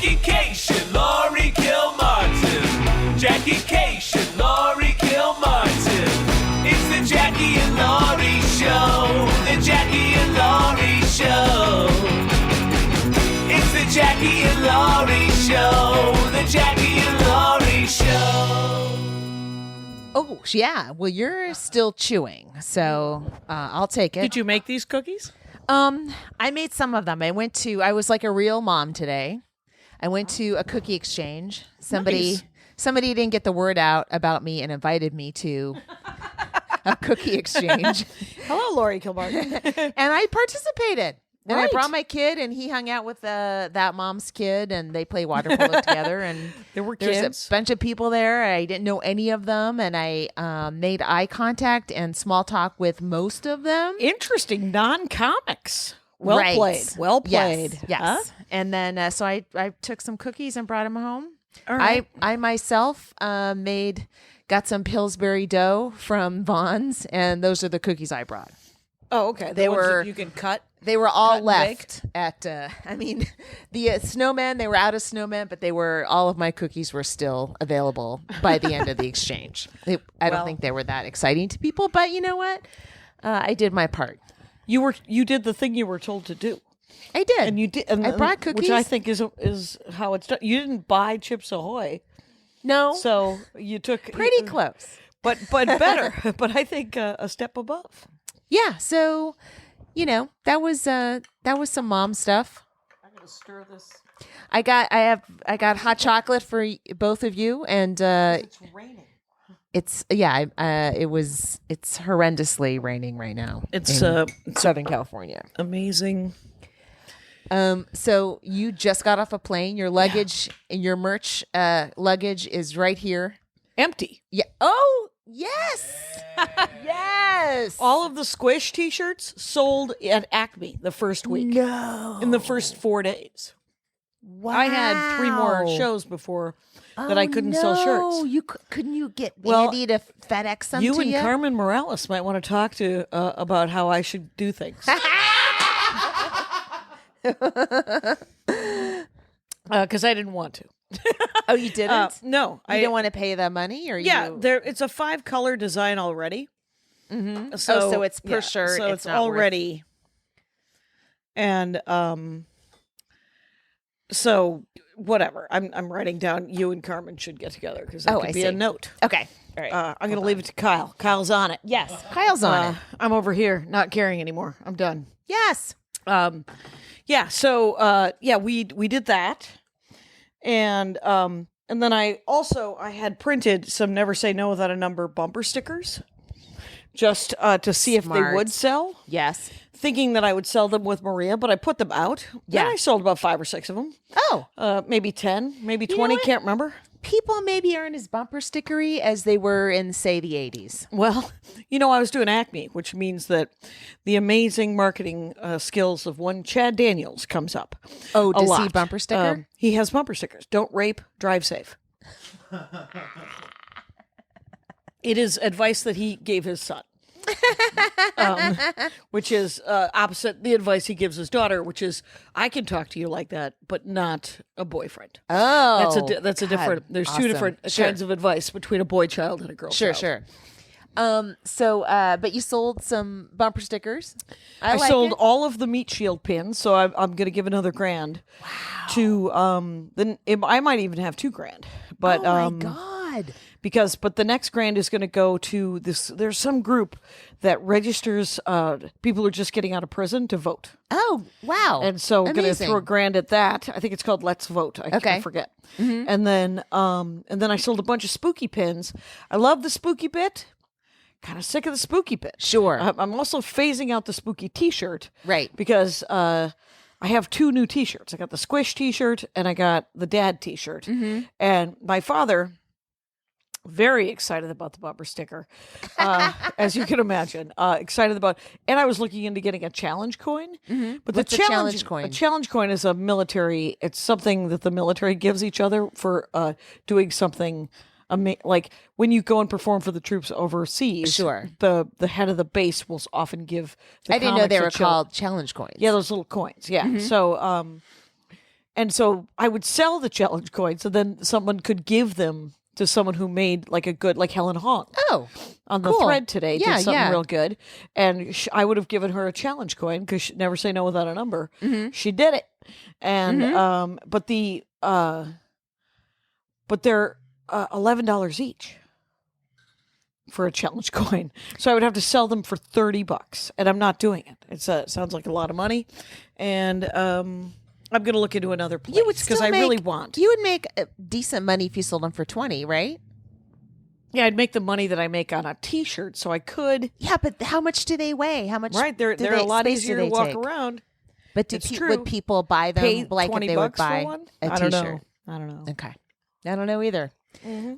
Jackie Cation, Laurie Kilmartin. Jackie Cation, Laurie Kilmartin. It's the Jackie and Laurie Show. The Jackie and Laurie Show. It's the Jackie and Laurie Show. The Jackie and Laurie Show. Oh, yeah. Well, you're still chewing, so I'll take it. Did you make these cookies? I made some of them. I was like a real mom today. I went to a cookie exchange. Somebody didn't get the word out about me and invited me to a cookie exchange. Hello, Laurie Kilmartin. And I participated. And I Right. brought my kid, and he hung out with that mom's kid, and they play water polo together. And There were there's kids. a bunch of people there. I didn't know any of them, and I made eye contact and small talk with most of them. Interesting. Non-comics. Well Right. played. Well played. Yes. Huh? And then so I took some cookies and brought them home. All right. I myself got some Pillsbury dough from Vaughn's, and those are the cookies I brought. Oh, okay. They The ones that were- you can cut. They were all Cut and left at. The snowmen. They were out of snowmen, but all of my cookies were still available by the end of the exchange. I don't think they were that exciting to people, but you know what? I did my part. You did the thing you were told to do. I did, And you did. And, I brought cookies, which I think is how it's done. You didn't buy Chips Ahoy, no, so you took pretty close. but better. But I think a step above. Yeah, so that was some mom stuff. I'm gonna stir this. I got hot chocolate for both of you, and It's raining. it's horrendously raining right now. It's in Southern California. amazing. So you just got off a plane. Your luggage and your merch luggage is right here. Empty. Yeah. Oh, yes. Yes. All of the Squish T-shirts sold at Acme the first week. No. In the first 4 days. Wow. I had 3 more shows before that I couldn't sell shirts. Couldn't you get Well, Andy to FedEx them You to and you? Carmen Morales might want to talk to about how I should do things. Because I didn't want to. Oh, you didn't? No, I didn't want to pay the money, or Yeah, you? it's a 5-color design already. Mm-hmm. So it's per shirt. So it's already. And so whatever. I'm writing down. You and Carmen should get together because that could be a note. Okay. All right. I'm going to leave it to Kyle. Kyle's on it. Yes. Kyle's on it. I'm over here not caring anymore. I'm done. Yes. Yeah. So we did that, and then I had printed some Never Say No Without a Number bumper stickers, just to see if they Smart. would sell. Yes. Thinking that I would sell them with Maria, but I put them out. Yeah. Then I sold about 5 or 6 of them. Oh. Maybe 10, maybe know 20. what? Can't remember. People maybe aren't as bumper stickery as they were in, say, the 80s. Well, I was doing Acme, which means that the amazing marketing skills of one Chad Daniels comes up. Oh, a does he lot. bumper sticker? He has bumper stickers. Don't rape, drive safe. It is advice that he gave his son. Which is opposite the advice he gives his daughter, which is, I can talk to you like that, but not a boyfriend. Oh. That's a different. There's awesome. 2 different Sure. kinds of advice between a boy child and a girl child. Sure. But you sold some bumper stickers. I like sold it. all of the Meat Shield pins, so I'm going to give another $1,000 to. Then I might even have $2,000, but Oh my God. But the next $1,000 is going to go to this. There's some group that registers people who are just getting out of prison to vote. Oh, wow. And so I'm going to Amazing. throw $1,000 at that. I think it's called Let's Vote. I forget. Mm-hmm. And then I sold a bunch of spooky pins. I love the spooky bit. Kind of sick of the spooky bit. Sure. I'm also phasing out the spooky T-shirt. Right. Because I have 2 new T-shirts. I got the Squish T-shirt and I got the Dad T-shirt. Mm-hmm. And my father, very excited about the bumper sticker, as you can imagine. Excited about, and I was looking into getting a challenge coin. Mm-hmm. But What's the a challenge coin? A challenge coin is a military. It's something that the military gives each other for doing something. Like when you go and perform for the troops overseas, Sure. The head of the base will often give. The I didn't know they comics were a challenge. called challenge coins. Yeah, those little coins. Yeah. Mm-hmm. So, And so I would sell the challenge coins, and then someone could give them to someone who made like a good, like Helen Hong. Oh, on the cool. thread today, Yeah, did something yeah. real good, and I would have given her a challenge coin because she'd never say no without a number. Mm-hmm. She did it, and but they're $11 each for a challenge coin, so I would have to sell them for $30, and I'm not doing it. It sounds like a lot of money, and I'm going to look into another place because I really want. You would make decent money if you sold them for 20, right? Yeah, I'd make the money that I make on a T-shirt, so I could. Yeah, but how much do they weigh? How much? Right, they're a lot easier to walk around. But It's true. would people buy them Pay like if they would $20 for buy one? a I don't T-shirt? know. I don't know. Okay, I don't know either.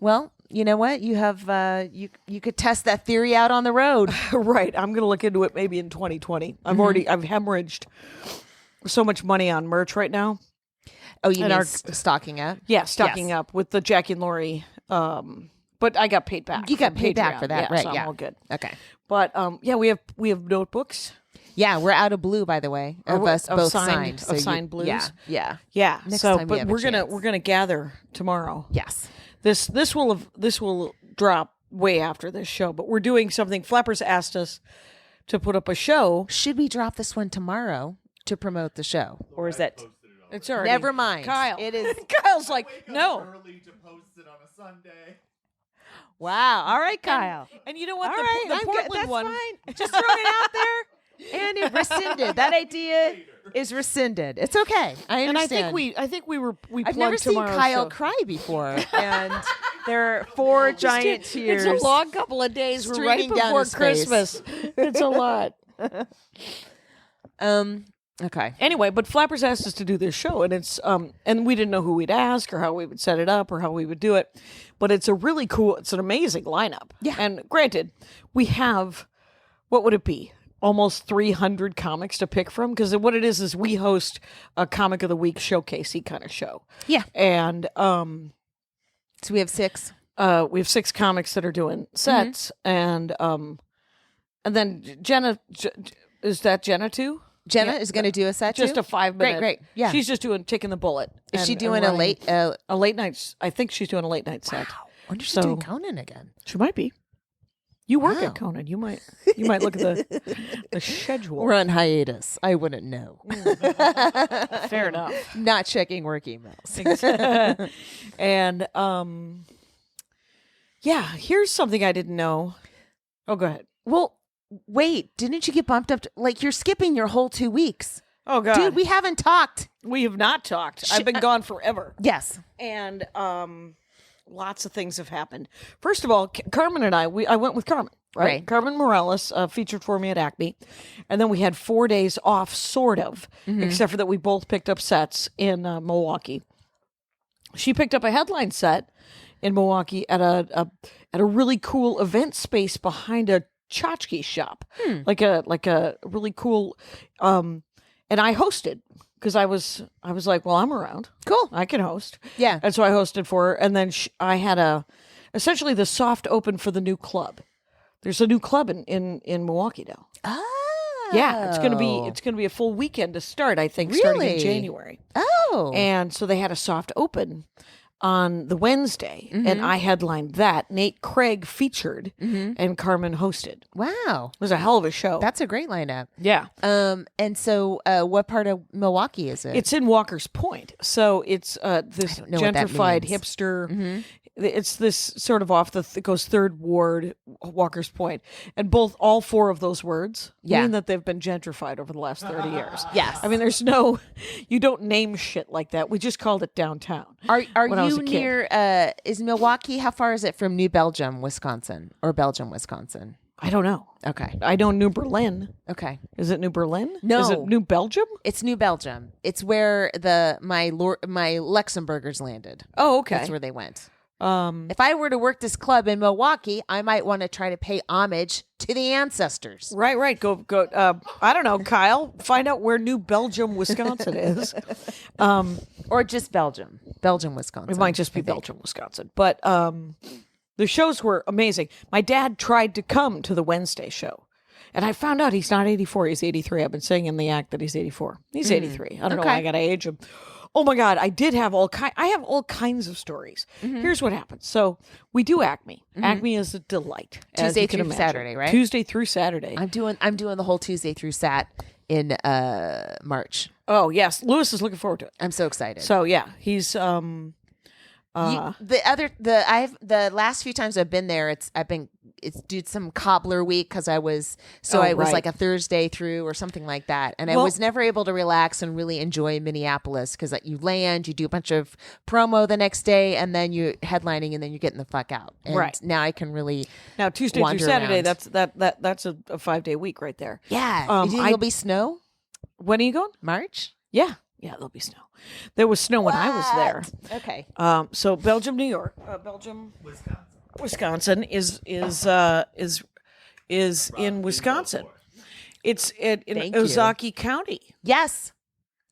Well, you know what? You have you could test that theory out on the road. Right, I'm going to look into it maybe in 2020. I've hemorrhaged so much money on merch right now. Oh, you And mean our- stocking up? Yeah, stocking up with the Jackie and Laurie. But I got paid back. You got from paid back Patreon. for that, yeah, right? So Yeah, I'm all good. Okay. But yeah, we have notebooks. Yeah, we're out of blue, by the way, of us both signed. Of signed blues. Yeah. Yeah. Next so, time we but have a we're gonna gather tomorrow. Yes. This will drop way after this show, but we're doing something. Flappers asked us to put up a show. Should we drop this one tomorrow to promote the show, or is that? It's already Never mind. Kyle. It is. Kyle's like, no. Early to post it on a Sunday. Wow. All right, Kyle. And you know what? All the right, the I'm good. Portland That's one. fine. Just throwing it out there, and it rescinded. That idea is rescinded. It's okay. I And understand. I think we I've plugged never seen tomorrow's Kyle show. cry before, and there are 4 giant tears. It's a long couple of days. We're right streaming down before his face. Christmas. It's a lot. Okay. Anyway, but Flappers asked us to do this show, and it's and we didn't know who we'd ask or how we would set it up or how we would do it, but it's an amazing lineup. Yeah. And granted, we have, what would it be? Almost 300 comics to pick from, because what it is we host a comic of the week showcasey kind of show. Yeah. And So we have 6. we have 6 comics that are doing sets, and then Jenna, is that Jenna too? Jenna is going to do a set Just too? a 5-minute. Great. Yeah. She's just taking the bullet. Is she and doing a running. late? A late night? I think she's doing a late night set. I wonder if she's So- doing Conan again. She might be. You work Wow. at Conan. You might look at the schedule. We're on hiatus. I wouldn't know. Fair enough. Not checking work emails. And yeah, here's something I didn't know. Oh, go ahead. Well, wait. Didn't you get bumped up? You're skipping your whole 2 weeks. Oh God, Dude, we haven't talked. we have not talked. I've been gone forever. Yes. And lots of things have happened. First of all, Carmen and I went with Carmen, right? Right. Carmen Morales featured for me at Acme, and then we had 4 days off, sort of, except for that we both picked up sets in Milwaukee. She picked up a headline set in Milwaukee at a really cool event space behind a tchotchke shop, like a really cool, and I hosted. Because I was like, well, I'm around. Cool. I can host. Yeah. And so I hosted for her. And then I had essentially the soft open for the new club. There's a new club in Milwaukee now. Oh. Yeah. It's gonna be a full weekend to start, I think, starting in Really? January. Oh. And so they had a soft open on the Wednesday. And I headlined that. Nate Craig featured and Carmen hosted. It Wow. was a hell of a show. That's a great lineup. yeah. And so what part of Milwaukee is it? It's in Walker's Point. So it's this don't know what that gentrified means. hipster. It's this sort of off it goes Third Ward, Walker's Point. And all 4 of those words mean that they've been gentrified over the last 30 years. Yes. I mean, you don't name shit like that. We just called it downtown. Are when I was you a kid. near, is Milwaukee, how far is it from New Belgium, Wisconsin? Or Belgium, Wisconsin? I don't know. Okay. I know New Berlin. Okay. Is it New Berlin? No. Is it New Belgium? It's New Belgium. It's where my Luxembourgers landed. Oh, okay. That's where they went. If I were to work this club in Milwaukee, I might want to try to pay homage to the ancestors. Right. Go. I don't know, Kyle. Find out where New Belgium, Wisconsin is. Or just Belgium. Belgium, Wisconsin. It might just be Belgium, Wisconsin. But the shows were amazing. My dad tried to come to the Wednesday show. And I found out he's not 84. He's 83. I've been saying in the act that he's 84. He's 83. I don't know why I got to age him. Oh my God, I have all kinds of stories. Here's what happened. So we do Acme. Acme is a delight. as Tuesday you can through imagine. Saturday, right? Tuesday through Saturday. I'm doing the whole Tuesday through Sat in March. Oh yes, Lewis is looking forward to it. I'm so excited. So yeah, he's The last few times I've been there, it's did some cobbler week because I was right. like a Thursday through or something like that, and I Well- was never able to relax and really enjoy Minneapolis because you land, you do a bunch of promo the next day, and then you're headlining, and then you're getting the fuck out. And Right. now I can really now Tuesday through wander Saturday. around. That's a 5-day week right there. yeah. Do you think there'll be snow When are you going? March? Yeah, there'll be snow. There was snow when I was there. Okay. So Belgium, New York, Wisconsin is in Wisconsin. It's in Thank you. Ozaki County. Yes.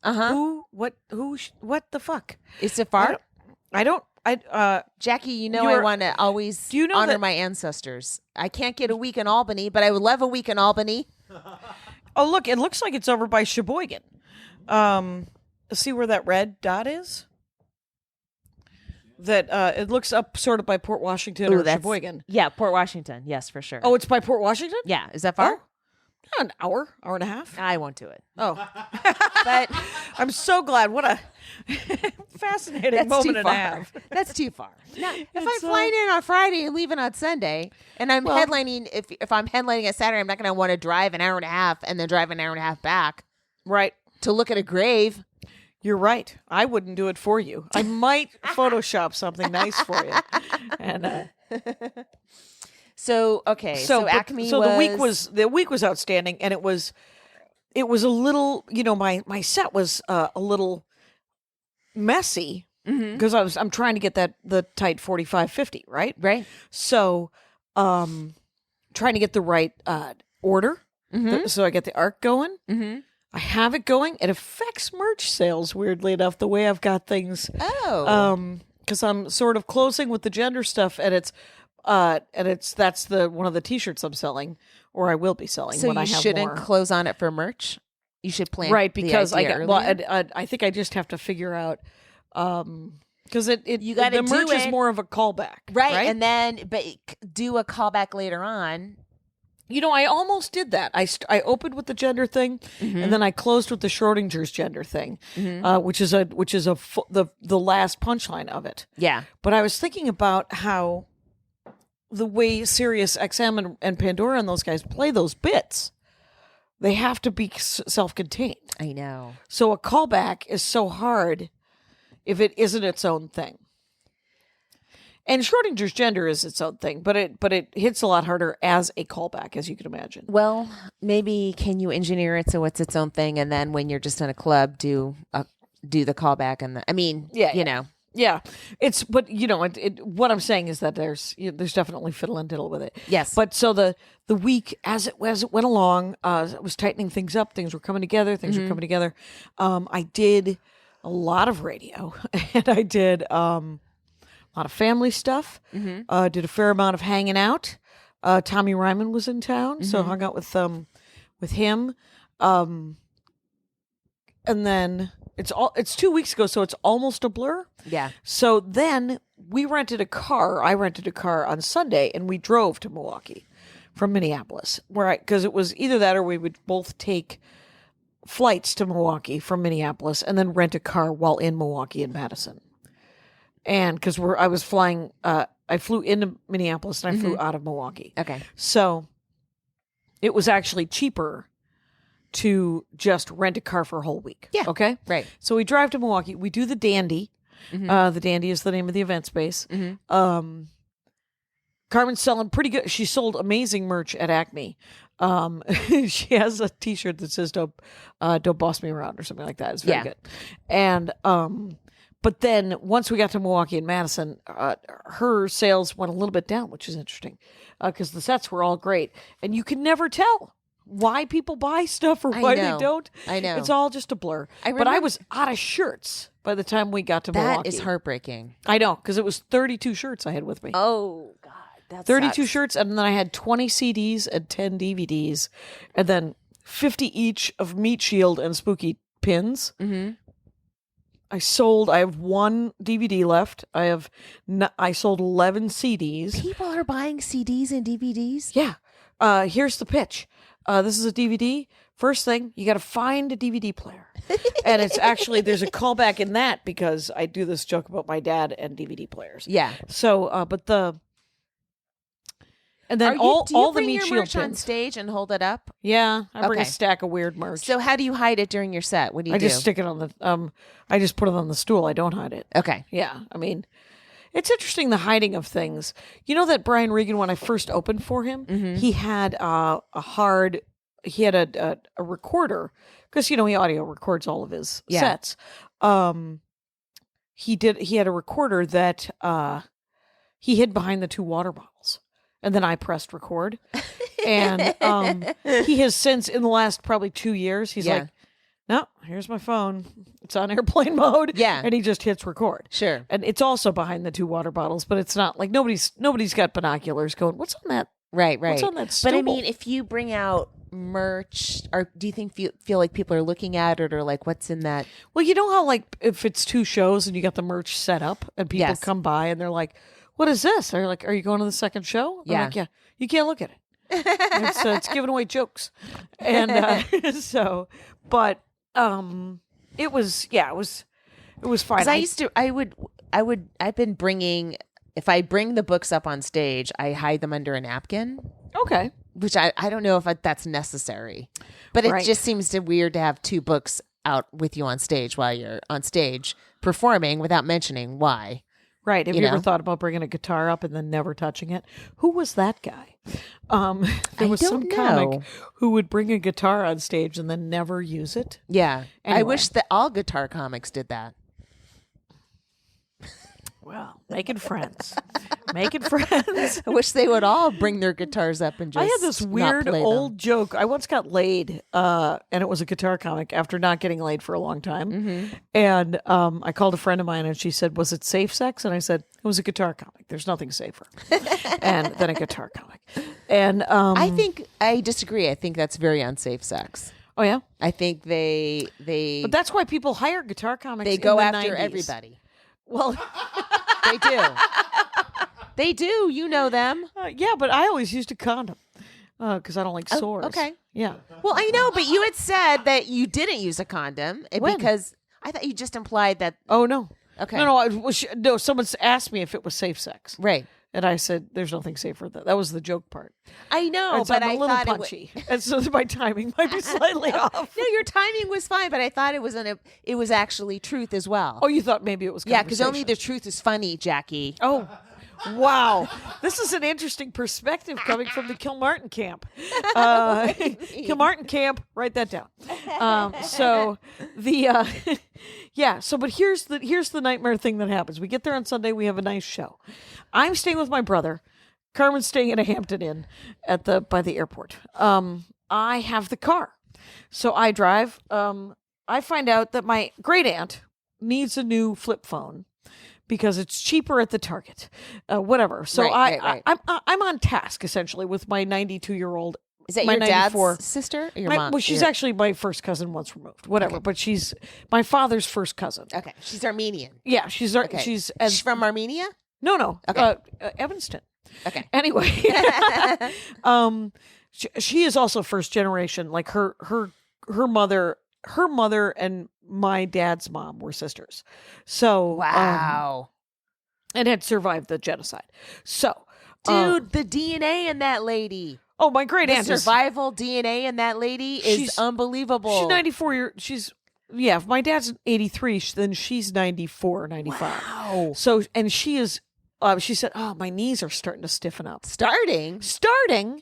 What the fuck? Is it far? I don't. Jackie, I You're- want to always Do you know honor that- my ancestors. I can't get a week in Albany, but I would love a week in Albany. Oh, look! It looks like it's over by Sheboygan. See where that red dot is? That it looks up sort of by Port Washington or Sheboygan. Yeah, Port Washington. Yes, for sure. Oh, it's by Port Washington? yeah. Is that far? An hour and a half. I won't do it. Oh, But I'm so glad. What a fascinating that's moment too and far. a half. That's too far. Now, if I'm It's, flying in on Friday and leaving on Sunday, and I'm headlining, if I'm headlining at Saturday, I'm not going to want to drive an hour and a half and then drive an hour and a half back Right. to look at a grave. You're right. I wouldn't do it for you. I might Photoshop something nice for you. And So okay, so but- Acme. so the week was outstanding, and it was a little, my set was a little messy because I'm trying to get the tight 45-50, right? right. So trying to get the right order so I get the arc going. I have it going. It affects merch sales, weirdly enough, the way I've got things. Oh, Because I'm sort of closing with the gender stuff, and that's one of the T-shirts I'm selling, or I will be selling so when I you have shouldn't more. close on it for merch. You should plan Right, the because idea earlier. I think I just have to figure out because You gotta the merch do is it. more of a callback, right, and then do a callback later on. I almost did that. I opened with the gender thing, and then I closed with the Schrodinger's gender thing, which is the last punchline of it. Yeah, But I was thinking about how the way Sirius XM and Pandora and those guys play those bits, they have to be self-contained. I know. So a callback is so hard if it isn't its own thing. And Schrodinger's gender is its own thing, but it hits a lot harder as a callback, as you can imagine. Well, maybe can you engineer it so it's its own thing, and then when you're just in a club, do the callback and Yeah, it's but what I'm saying is that there's definitely fiddle and diddle with it. Yes. But so the week as it went along, it was tightening things up. Things were coming together. I did a lot of radio, and I did a lot of family stuff. Did a fair amount of hanging out. Tommy Ryman was in town, so hung out with him. And then it's 2 weeks ago, so it's almost a blur. Yeah. So then we rented a car. I rented a car on Sunday, and we drove to Milwaukee from Minneapolis, because it was either that or we would both take flights to Milwaukee from Minneapolis and then rent a car while in Milwaukee and Madison. And because I was flying, I flew into Minneapolis and I flew out of Milwaukee. Okay. So it was actually cheaper to just rent a car for a whole week. Yeah. Okay. Right. So we drive to Milwaukee. We do the Dandy. The Dandy is the name of the event space. Carmen's selling pretty good. She sold amazing merch at Acme. She has a T-shirt that says "Don't boss me around" or something like that. It's very good. And but then once we got to Milwaukee and Madison, her sales went a little bit down, which is interesting because the sets were all great, and you can never tell why people buy stuff or why they know. don't. I know. It's all just a blur. But I remember- was out of shirts by the time we got to Milwaukee. That is heartbreaking. I know, because it was 32 shirts I had with me. Oh God, that's 32 shirts, and then I had 20 CDs and 10 DVDs, and then 50 each of Meat Shield and Spooky pins. I have one DVD left. I sold 11 CDs. People are buying CDs and DVDs. Yeah. Here's the pitch. This is a DVD. First thing, you got to find a DVD player. And it's actually, there's a callback in that because I do this joke about my dad and DVD players. Yeah. So, and then do you all the bring meat your shield merch on pins. stage and hold it up? Yeah, I bring Okay. a stack of weird merch. So how do you hide it during your set? What do you I do? just stick it on the, I just put it on the stool. I don't hide it. Okay. Yeah, I mean, it's interesting the hiding of things. You know that Brian Regan, when I first opened for him, he had a recorder because he audio records all of his sets. He had a recorder that he hid behind the 2 water bottles, and then I pressed record. And he has since, in the last probably 2 years, he's like, no, here's my phone. It's on airplane mode. Yeah. And he just hits record. Sure. And it's also behind the 2 water bottles, but it's not like nobody's got binoculars going, what's on that? Right. What's on that stool? But I mean, if you bring out merch, or do you feel like people are looking at it, or like what's in that? Well, you know how like if it's 2 shows and you got the merch set up and people Yes. come by and they're like, what is this? They're like, are you going to the second show? I'm Yeah. like, yeah. You can't look at it. It's giving away jokes. And it was fine. Because I've been bringing, if I bring the books up on stage, I hide them under a napkin, Okay. which I don't know if that's necessary, but it Right. just seems weird to have 2 books out with you on stage while you're on stage performing without mentioning why. Right. Have You you ever know? thought about bringing a guitar up and then never touching it? Who was that guy? There was some don't comic know. who would bring a guitar on stage and then never use it. Yeah. I Anyway. wish that all guitar comics did that. Well, making friends. Making friends. I wish they would all bring their guitars up and just I had this not weird play them. old joke. I once got laid, and it was a guitar comic after not getting laid for a long time. Mm-hmm. And I called a friend of mine, and she said, "Was it safe sex?" And I said, "It was a guitar comic. There's nothing safer and than a guitar comic." And I disagree. I think that's very unsafe sex. oh yeah, I think they but that's why people hire guitar comics. they in go the after 90s. everybody. Well, They do. They do. You know them. yeah, but I always used a condom because I don't like sores. okay. Yeah. Well, I know, but you had said that you didn't use a condom When? because I thought you just implied that. Oh no. Okay. No. Someone's asked me if it was safe sex. Right. And I said, "There's nothing safer than that." That was the joke part. I know, It's but I'm I a little thought punchy, and so my timing might be slightly off. No, your timing was fine, but I thought it was actually truth as well. Oh, you thought maybe it was yeah, because only conversation. the truth is funny, Jackie. Oh, wow! This is an interesting perspective coming from the Kilmartin Camp. Kilmartin Camp, write that down. So the yeah. So, but here's the nightmare thing that happens. We get there on Sunday. We have a nice show. I'm staying with my brother. Carmen's staying in a Hampton Inn by the airport. I have the car, so I drive. I find out that my great aunt needs a new flip phone because it's cheaper at the Target. Whatever. So Right. I'm on task essentially with my 92-year-old. Is that my your dad's 94 sister or your mom? Well, she's Your- actually my first cousin once removed. Whatever, but she's my father's first cousin. okay. She's Armenian. Yeah, she's Okay. she's She's from Armenia. no. Okay. Evanston. Okay. Anyway, she is also first generation. Like her mother and my dad's mom were sisters. So Wow. and had survived the genocide. So, Dude, the DNA in that lady. oh, my great The aunt is survival DNA in that lady is She's- unbelievable. she's 94 yeah. If my dad's 83, then she's 94, 95. Wow. So and she is. She said, "Oh, my knees are starting to stiffen up." Starting.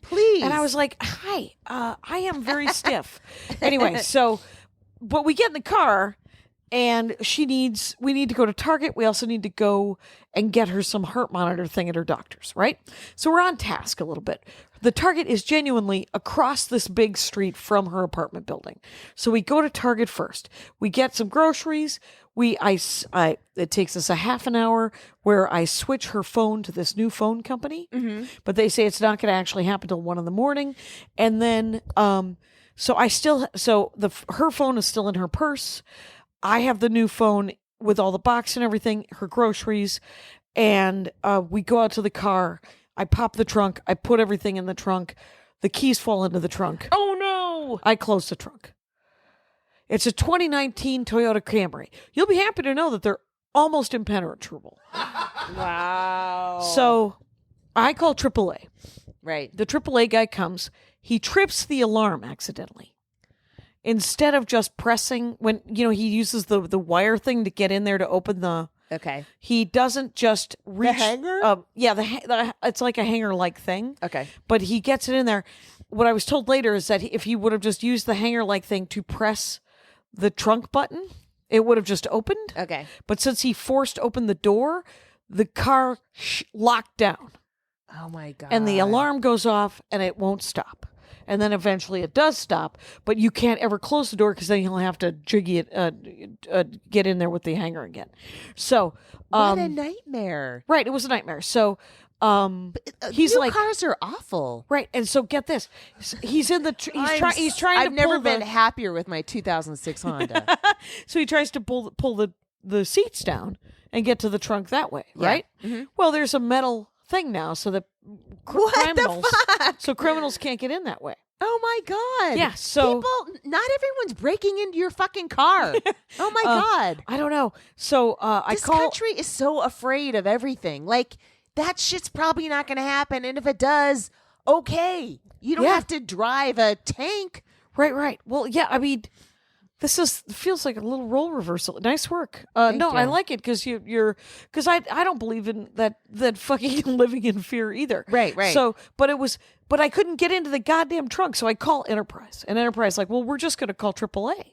Please. And I was like, "Hi, I am very stiff." Anyway, but we get in the car, and we need to go to Target. We also need to go and get her some heart monitor thing at her doctor's, right? So we're on task a little bit. The Target is genuinely across this big street from her apartment building. So we go to Target first. We get some groceries. It takes us a half an hour where I switch her phone to this new phone company, but they say it's not going to actually happen till 1 a.m. And then, her phone is still in her purse. I have the new phone with all the box and everything, her groceries, and we go out to the car. I pop the trunk. I put everything in the trunk. The keys fall into the trunk. Oh no! I close the trunk. It's a 2019 Toyota Camry. You'll be happy to know that they're almost impenetrable. Wow. So I call AAA. Right. The AAA guy comes. He trips the alarm accidentally. Instead of just pressing, when, he uses the wire thing to get in there to open the... Okay. He doesn't just reach... The hanger? Yeah, it's like a hanger-like thing. Okay. But he gets it in there. What I was told later is that if he would have just used the hanger-like thing to press the trunk button, it would have just opened. Okay. But since he forced open the door, the car locked down. Oh my God. And the alarm goes off and it won't stop. And then eventually it does stop, but you can't ever close the door because then you'll have to jiggy it, get in there with the hanger again. So, what a nightmare. Right, it was a nightmare. So, he's new like, cars are awful. right, and so get this, he's in the, he's trying to I've never pull been the, happier with my 2006 Honda. so he tries to pull the seats down and get to the trunk that way, Yeah. right? Mm-hmm. Well, there's a metal thing now, so that criminals can't get in that way. Oh my God. Yeah, so- people, not everyone's breaking into your fucking car. Oh my God. I don't know. So This country is so afraid of everything. Like, that shit's probably not going to happen. And if it does, okay. You don't Yeah. have to drive a tank. Right. Well, yeah, I mean, this feels like a little role reversal. Nice work. Thank No, you. I like it because because I don't believe in that fucking living in fear either. Right. So, but I couldn't get into the goddamn trunk, so I call Enterprise, and Enterprise like, well, we're just going to call AAA.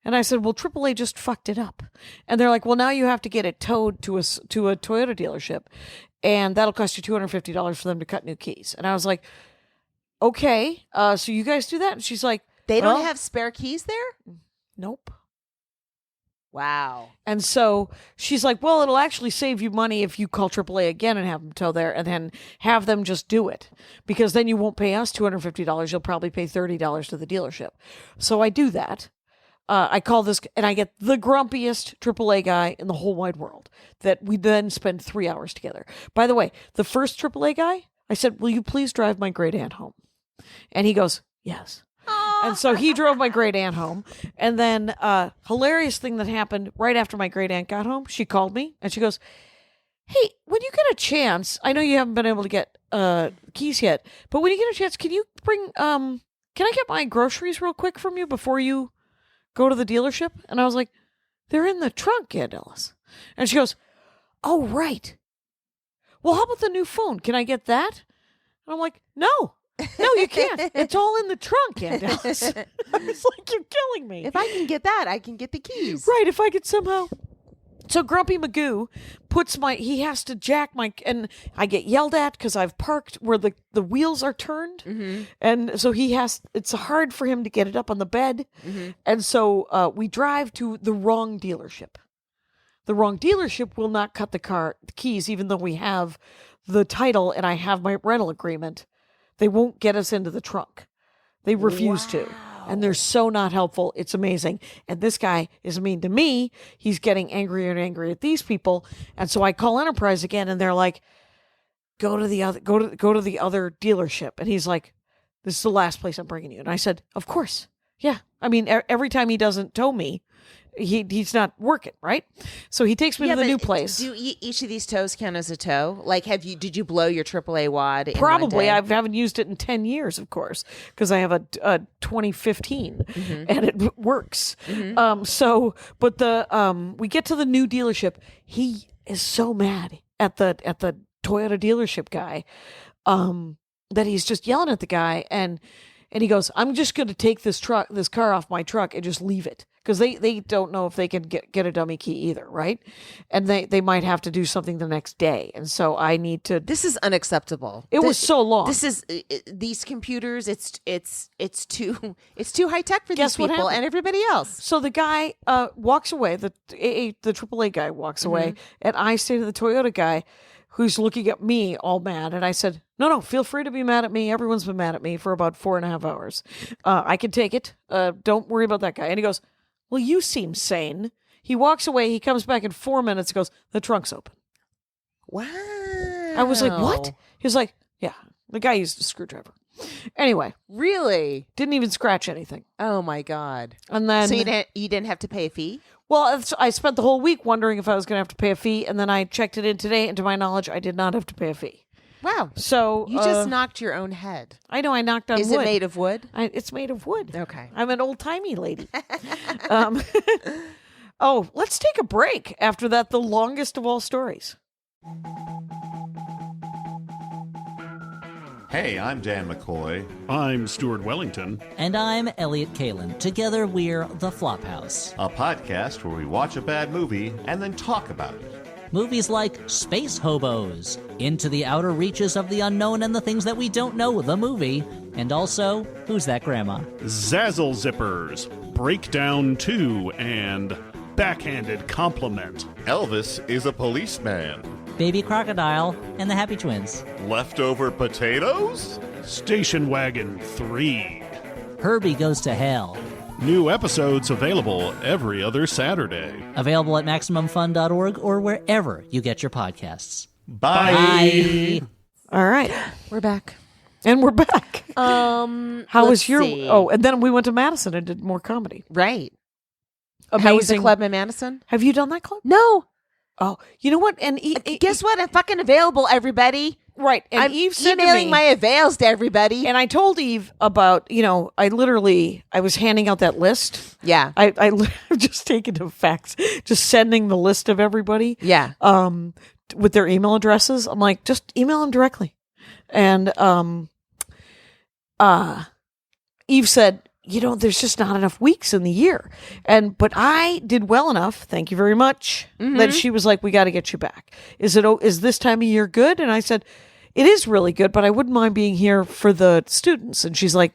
And I said, well, AAA just fucked it up, and they're like, well, now you have to get it towed to a Toyota dealership, and that'll cost you $250 for them to cut new keys. And I was like, okay, so you guys do that? And she's like, They don't well, have spare keys there? nope. Wow. And so she's like, well, it'll actually save you money if you call AAA again and have them tow there and then have them just do it. Because then you won't pay us $250. You'll probably pay $30 to the dealership. So I do that. I call this, and I get the grumpiest AAA guy in the whole wide world that we then spend 3 hours together. By the way, the first AAA guy, I said, will you please drive my great aunt home? And he goes, yes. And so he drove my great aunt home. And then hilarious thing that happened right after my great aunt got home, she called me and she goes, hey, when you get a chance, I know you haven't been able to get keys yet, but when you get a chance, can you bring, can I get my groceries real quick from you before you go to the dealership? And I was like, they're in the trunk, Aunt Ellis. And she goes, oh, right. Well, how about the new phone? Can I get that? And I'm like, no, you can't. It's all in the trunk, Aunt Alice. I was like, you're killing me. If I can get that, I can get the keys. Right, if I could somehow. So Grumpy Magoo he has to jack and I get yelled at because I've parked where the wheels are turned. Mm-hmm. And so it's hard for him to get it up on the bed. Mm-hmm. And so we drive to the wrong dealership. The wrong dealership will not cut the keys, even though we have the title and I have my rental agreement. They won't get us into the trunk. They refuse to. And they're so not helpful. It's amazing. And this guy is mean to me. He's getting angrier and angrier at these people. And so I call Enterprise again and they're like, go to the other dealership. And he's like, this is the last place I'm bringing you. And I said, of course. Yeah. I mean, every time he doesn't tow me, he's not working, right? So he takes me to the new place. Do each of these tows count as a tow? Like, did you blow your AAA wad? In Probably. one I day? haven't used it in 10 years, of course, because I have a 2015 and it works. But we get to the new dealership. He is so mad at the Toyota dealership guy that he's just yelling at the guy and he goes, I'm just going to take this car off my truck and just leave it. Because they don't know if they can get a dummy key either, right? And they might have to do something the next day. And so I need to... This is unacceptable. It was so long. This is these computers. It's too high tech for Guess these what people happened? and everybody else. So the guy walks away. The AAA guy walks away. And I say to the Toyota guy, who's looking at me all mad. And I said, no, feel free to be mad at me. Everyone's been mad at me for about 4.5 hours. I can take it. Don't worry about that guy. And he goes, well, you seem sane. He walks away. He comes back in 4 minutes. Goes, the trunk's open. Wow. I was like, what? He was like, yeah. The guy used a screwdriver. Anyway, Really? didn't even scratch anything. Oh my God. And then, So you didn't have to pay a fee? well, I spent the whole week wondering if I was going to have to pay a fee, and then I checked it in today, and to my knowledge, I did not have to pay a fee. Wow. So You just knocked your own head. I know I knocked on Is wood. it made of wood? It's made of wood. Okay. I'm an old timey lady. Oh, let's take a break. After that, the longest of all stories. Hey, I'm Dan McCoy. I'm Stuart Wellington. And I'm Elliot Kalin. Together, we're The Flophouse. A podcast where we watch a bad movie and then talk about it. Movies like Space Hobos, Into the Outer Reaches of the Unknown and the Things That We Don't Know, the movie, and also Who's That Grandma? Zazzle Zippers, Breakdown 2, and Backhanded Compliment. Elvis is a policeman. Baby Crocodile and the Happy Twins. Leftover potatoes? Station Wagon 3. Herbie Goes to Hell. New episodes available every other Saturday. Available at MaximumFun.org or wherever you get your podcasts. Bye. All right. We're back. And we're back. How was let's your... see. Oh, and then we went to Madison and did more comedy. Right. Amazing. How was the club in Madison? Have you done that club? No. Oh, you know what? And Guess what? I'm fucking available, everybody. right. And I'm Eve said to emailing me, my avails to everybody. and I told Eve about, I was handing out that list. Yeah. I've just taken the facts, just sending the list of everybody. Yeah. With their email addresses. I'm like, just email them directly. And Eve said, there's just not enough weeks in the year. But I did well enough, thank you very much, that she was like, we got to get you back. Is this time of year good? And I said, it is really good, but I wouldn't mind being here for the students. And she's like,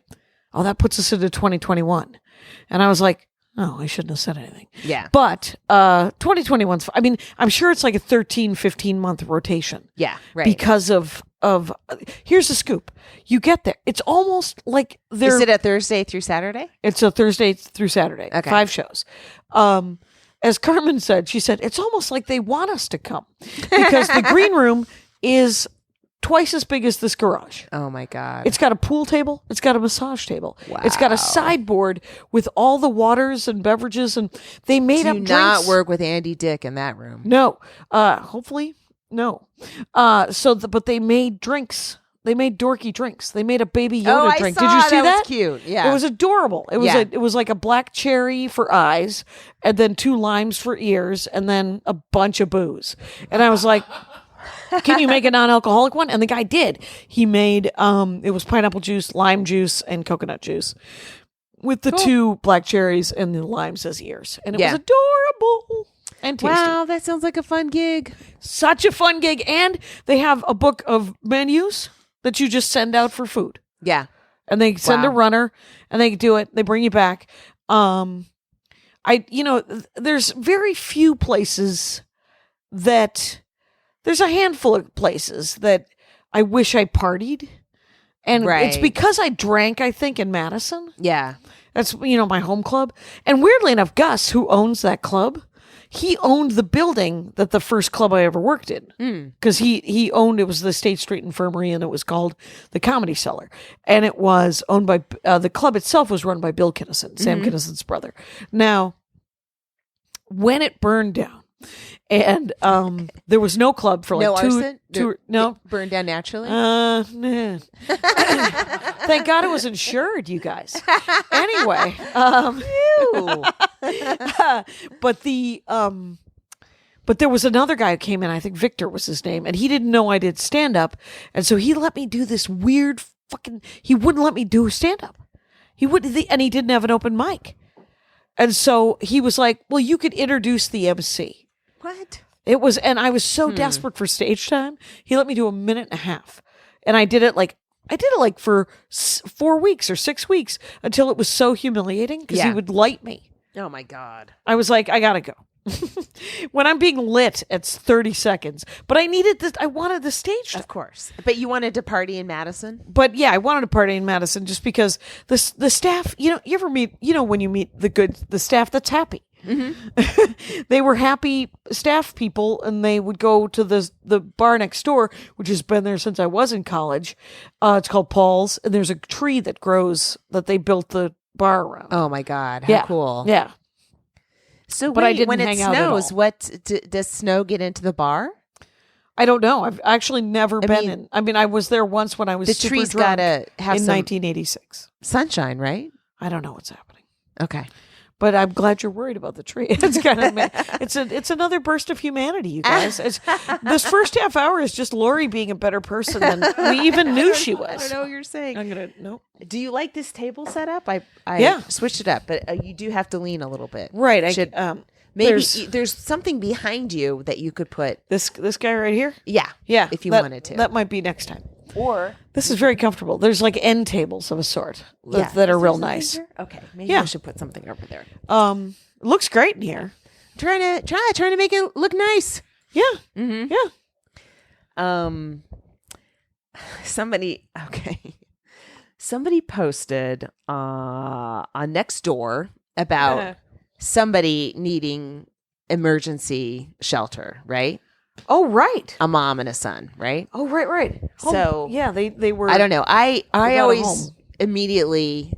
oh, that puts us into 2021. And I was like, oh, I shouldn't have said anything. Yeah. But 2021's, I mean, I'm sure it's like a 13, 15 month rotation. Yeah. Right. Because of here's the scoop. You get there. It's almost like Is it a Thursday through Saturday? it's a Thursday through Saturday. Okay. 5 shows. As Carmen said, she said, it's almost like they want us to come because the green room is twice as big as this garage. Oh my God. It's got a pool table. It's got a massage table. It's got a sideboard with all the waters and beverages, and they made Do up not drinks. work with Andy Dick in that room. No. Hopefully, no. But they made drinks. They made dorky drinks. They made a Baby Yoda I drink. saw Did you see that? Was cute. Yeah. It was adorable. It was Yeah. it was like a black cherry for eyes, and then 2 limes for ears, and then a bunch of booze. And I was like, can you make a non-alcoholic one? And the guy did. He made it was pineapple juice, lime juice, and coconut juice with the 2 black cherries and the limes as ears. And it was adorable and tasty. Wow, that sounds like a fun gig. Such a fun gig. And they have a book of menus that you just send out for food. Yeah. And they send a Wow. runner and they do it. They bring you back. There's very few places there's a handful of places that I wish I partied. And it's Right. because I drank, I think, in Madison. Yeah. That's, my home club. And weirdly enough, Gus, who owns that club, he owned the building that the first club I ever worked in. Because he owned, it was the State Street Infirmary, and it was called the Comedy Cellar. And it was owned by, the club itself was run by Bill Kinnison, Sam Kinnison's brother. Now, when it burned down, and there was no club for like No two, arson? no. It burned down naturally? Nah. Thank God it was insured, you guys. Anyway, Ew. but there was another guy who came in. I think Victor was his name, and he didn't know I did stand up, and so he let me do this weird fucking. He wouldn't let me do stand up. He wouldn't, and he didn't have an open mic, and so he was like, "Well, you could introduce the MC." What? It was, and I was so desperate for stage time. He let me do a minute and a half, and I did it like for 4 weeks or 6 weeks until it was so humiliating because he Yeah. would light me. Oh my God. I was like, I gotta go. When I'm being lit, it's 30 seconds. But I wanted the stage time. Of course. But you wanted to party in Madison? But yeah, I wanted to party in Madison just because the staff, you ever meet, when you meet the staff that's happy. They were happy staff people, and they would go to the bar next door, which has been there since I was in college. It's called Paul's, and there's a tree that grows that they built the bar around. Oh my God, how cool! Yeah. So, But I wait, didn't when it hang out at snows, all. what does snow get into the bar? I don't know. I've actually never been mean, in. I mean, I was there once when I was The super tree's drunk gotta have in some 1986. sunshine, right? I don't know what's happening. Okay. But I'm glad you're worried about the tree. It's kind of it's another burst of humanity, you guys. This first half hour is just Laurie being a better person than we even knew she was. I don't know what you're saying. I'm gonna nope. Do you like this table setup? I Yeah. switched it up, but you do have to lean a little bit. Right. I Should- should. Maybe there's something behind you that you could put. This guy right here. Yeah. Yeah, If you that- wanted to. That might be next time. Or This is very comfortable. There's like end tables of a sort that are real nice. Okay. Maybe Yeah. I should put something over there. It looks great in here. Trying to make it look nice. Yeah. Mm-hmm. Yeah. Somebody posted on Nextdoor about somebody needing emergency shelter, right? Oh, right. A mom and a son, right? Oh, right. So- yeah, they were. I don't know. I without a always home. immediately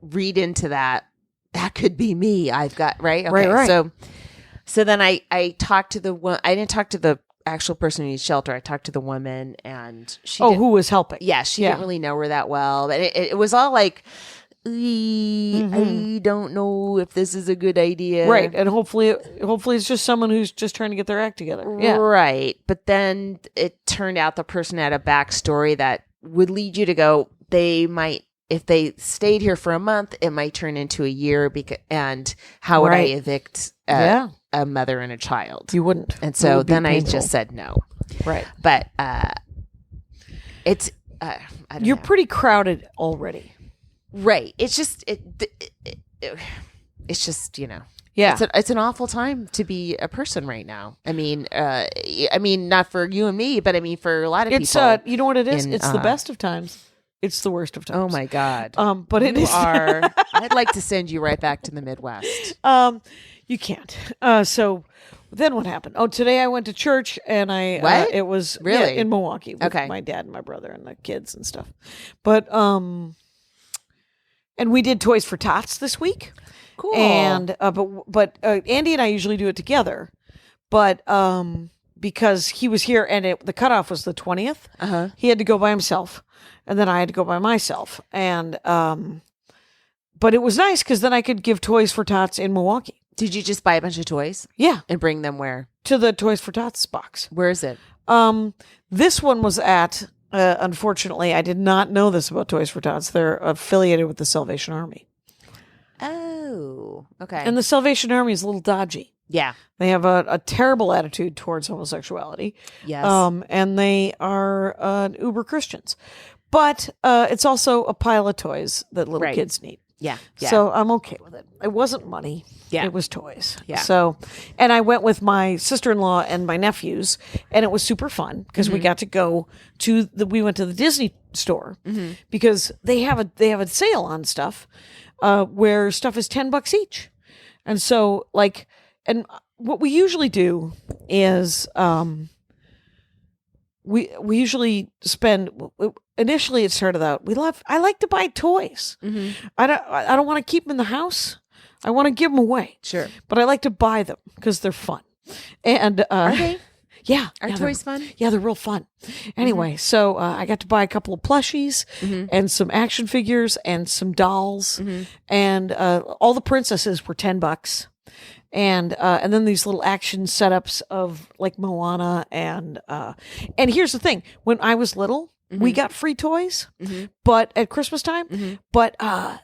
read into that. That could be me. I've got right. Okay. Right. So then I talked to the one. I didn't talk to the actual person who needs shelter. I talked to the woman, and she. Oh, didn't- who was helping? Yeah, she didn't really know her that well, but it was all like, I don't know if this is a good idea. Right, and hopefully it's just someone who's just trying to get their act together. Yeah. Right. But then it turned out the person had a backstory that would lead you to go, they might, if they stayed here for a month, it might turn into a year. And how would Right. I evict Yeah. a mother and a child? You wouldn't. And It so would be then I painful. just said no. Right. But it's, I don't You're know. pretty crowded already. Right. It's just, it's just, Yeah. It's an awful time to be a person right now. I mean, not for you and me, but I mean for a lot of It's people. you know what it is? in, It's the best of times. It's the worst of times. Oh my God. But it you is are. I'd like to send you right back to the Midwest. You can't. So then what happened? Oh, today I went to church and I What? it was Really? in Milwaukee with Okay. my dad and my brother and the kids and stuff. But and we did Toys for Tots this week. Cool. And but Andy and I usually do it together. But because he was here and the cutoff was the 20th, he had to go by himself, and then I had to go by myself. And but it was nice because then I could give Toys for Tots in Milwaukee. Did you just buy a bunch of toys Yeah, and bring them where? to the Toys for Tots box. Where is it? This one was at. Unfortunately, I did not know this about Toys for Tots. They're affiliated with the Salvation Army, Oh, okay. and the Salvation Army is a little dodgy. yeah. They have a terrible attitude towards homosexuality. Yes. And they are uber Christians. But it's also a pile of toys that little Right. kids need. Yeah. Yeah. So I'm okay with it. It wasn't money. Yeah. It was toys. Yeah. So, and I went with my sister-in-law and my nephews, and it was super fun because we got to go we went to the Disney store because they have a sale on stuff where stuff is $10 each. And so and what we usually do is we usually spend initially it started out I like to buy toys. I don't want to keep them in the house. I want to give them away. Sure. But I like to buy them because they're fun. And Are they? yeah, Are yeah, toys they're- fun? Yeah, they're real fun. Anyway, so I got to buy a couple of plushies and some action figures and some dolls, and all the princesses were $10. And then these little action setups of like Moana and here's the thing: when I was little, we got free toys, but at Christmas time, but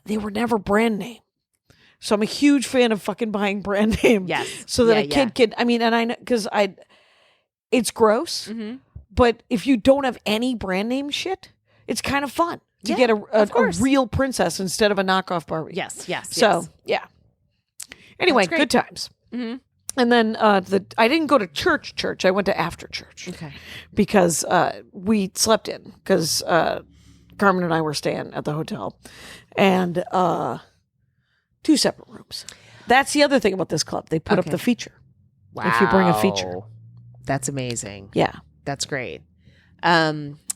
they were never brand name. So I'm a huge fan of fucking buying brand name. Yes. So that Yeah, a kid can. I mean, and I know because it's gross, but if you don't have any brand name shit, it's kind of fun to Yeah, get of a course. real princess instead of a knockoff Barbie. Yes. Yes. So yes. yeah. Anyway, That's great. good times. And then I didn't go to church. I went to after church. Okay. Because we slept in because Carmen and I were staying at the hotel, and 2 separate rooms. That's the other thing about this club. They put up Okay. the feature. Wow. If you bring a feature. That's amazing. Yeah. That's great.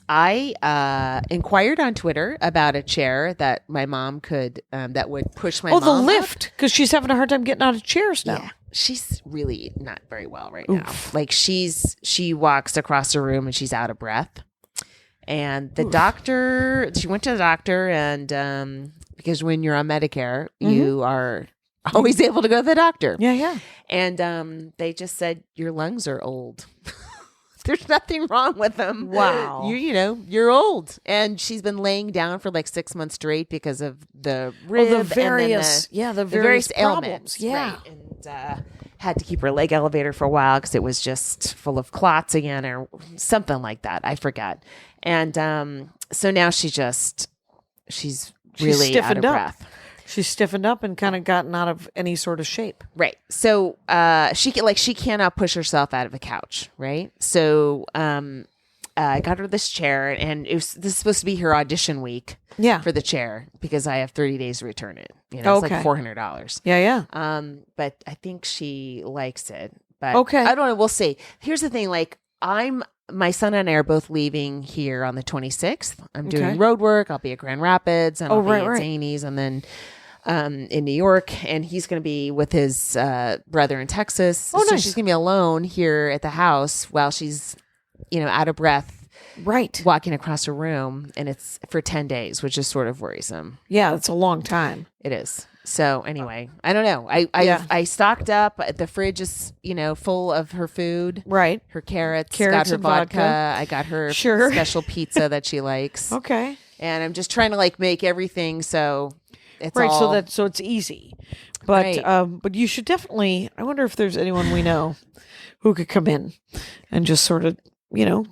I inquired on Twitter about a chair that my mom could, that would push my mom the up. lift, because she's having a hard time getting out of chairs now. Yeah. She's really not very well right now. Like she walks across the room and she's out of breath. And the doctor, she went to the doctor and, because when you're on Medicare, you are always able to go to the doctor. Yeah, yeah. And they just said, your lungs are old. There's nothing wrong with them. Wow. You're old. And she's been laying down for like 6 months straight because of the rib the various, and then the various ailments. problems. Yeah. Right. And had to keep her leg elevator for a while because it was just full of clots again or something like that. I forgot. And so now she's really out of stiffened up. breath. She's stiffened up and kind of gotten out of any sort of shape. Right. So she cannot push herself out of the couch. Right. So I got her this chair, and this is supposed to be her audition week. Yeah. For the chair because I have 30 days to return it. It's like $400. Yeah, yeah. But I think she likes it. But Okay. I don't know. We'll see. Here's the thing. Like my son and I are both leaving here on the 26th. I'm doing Okay. road work. I'll be at Grand Rapids and I'll be at right. Zanies and then in New York. And he's going to be with his brother in Texas. Oh, so nice. she's going to be alone here at the house while she's, out of breath. Right. Walking across a room, and it's for 10 days, which is sort of worrisome. Yeah, it's a long time. It is. So anyway, I don't know. Yeah. I stocked up. The fridge is full of her food. Right. Her carrots. Carrots got her and vodka. I got her Sure. special pizza that she likes. Okay. And I'm just trying to make everything so it's Right, all so it's easy. But Right. but you should definitely, I wonder if there's anyone we know who could come in and just sort of,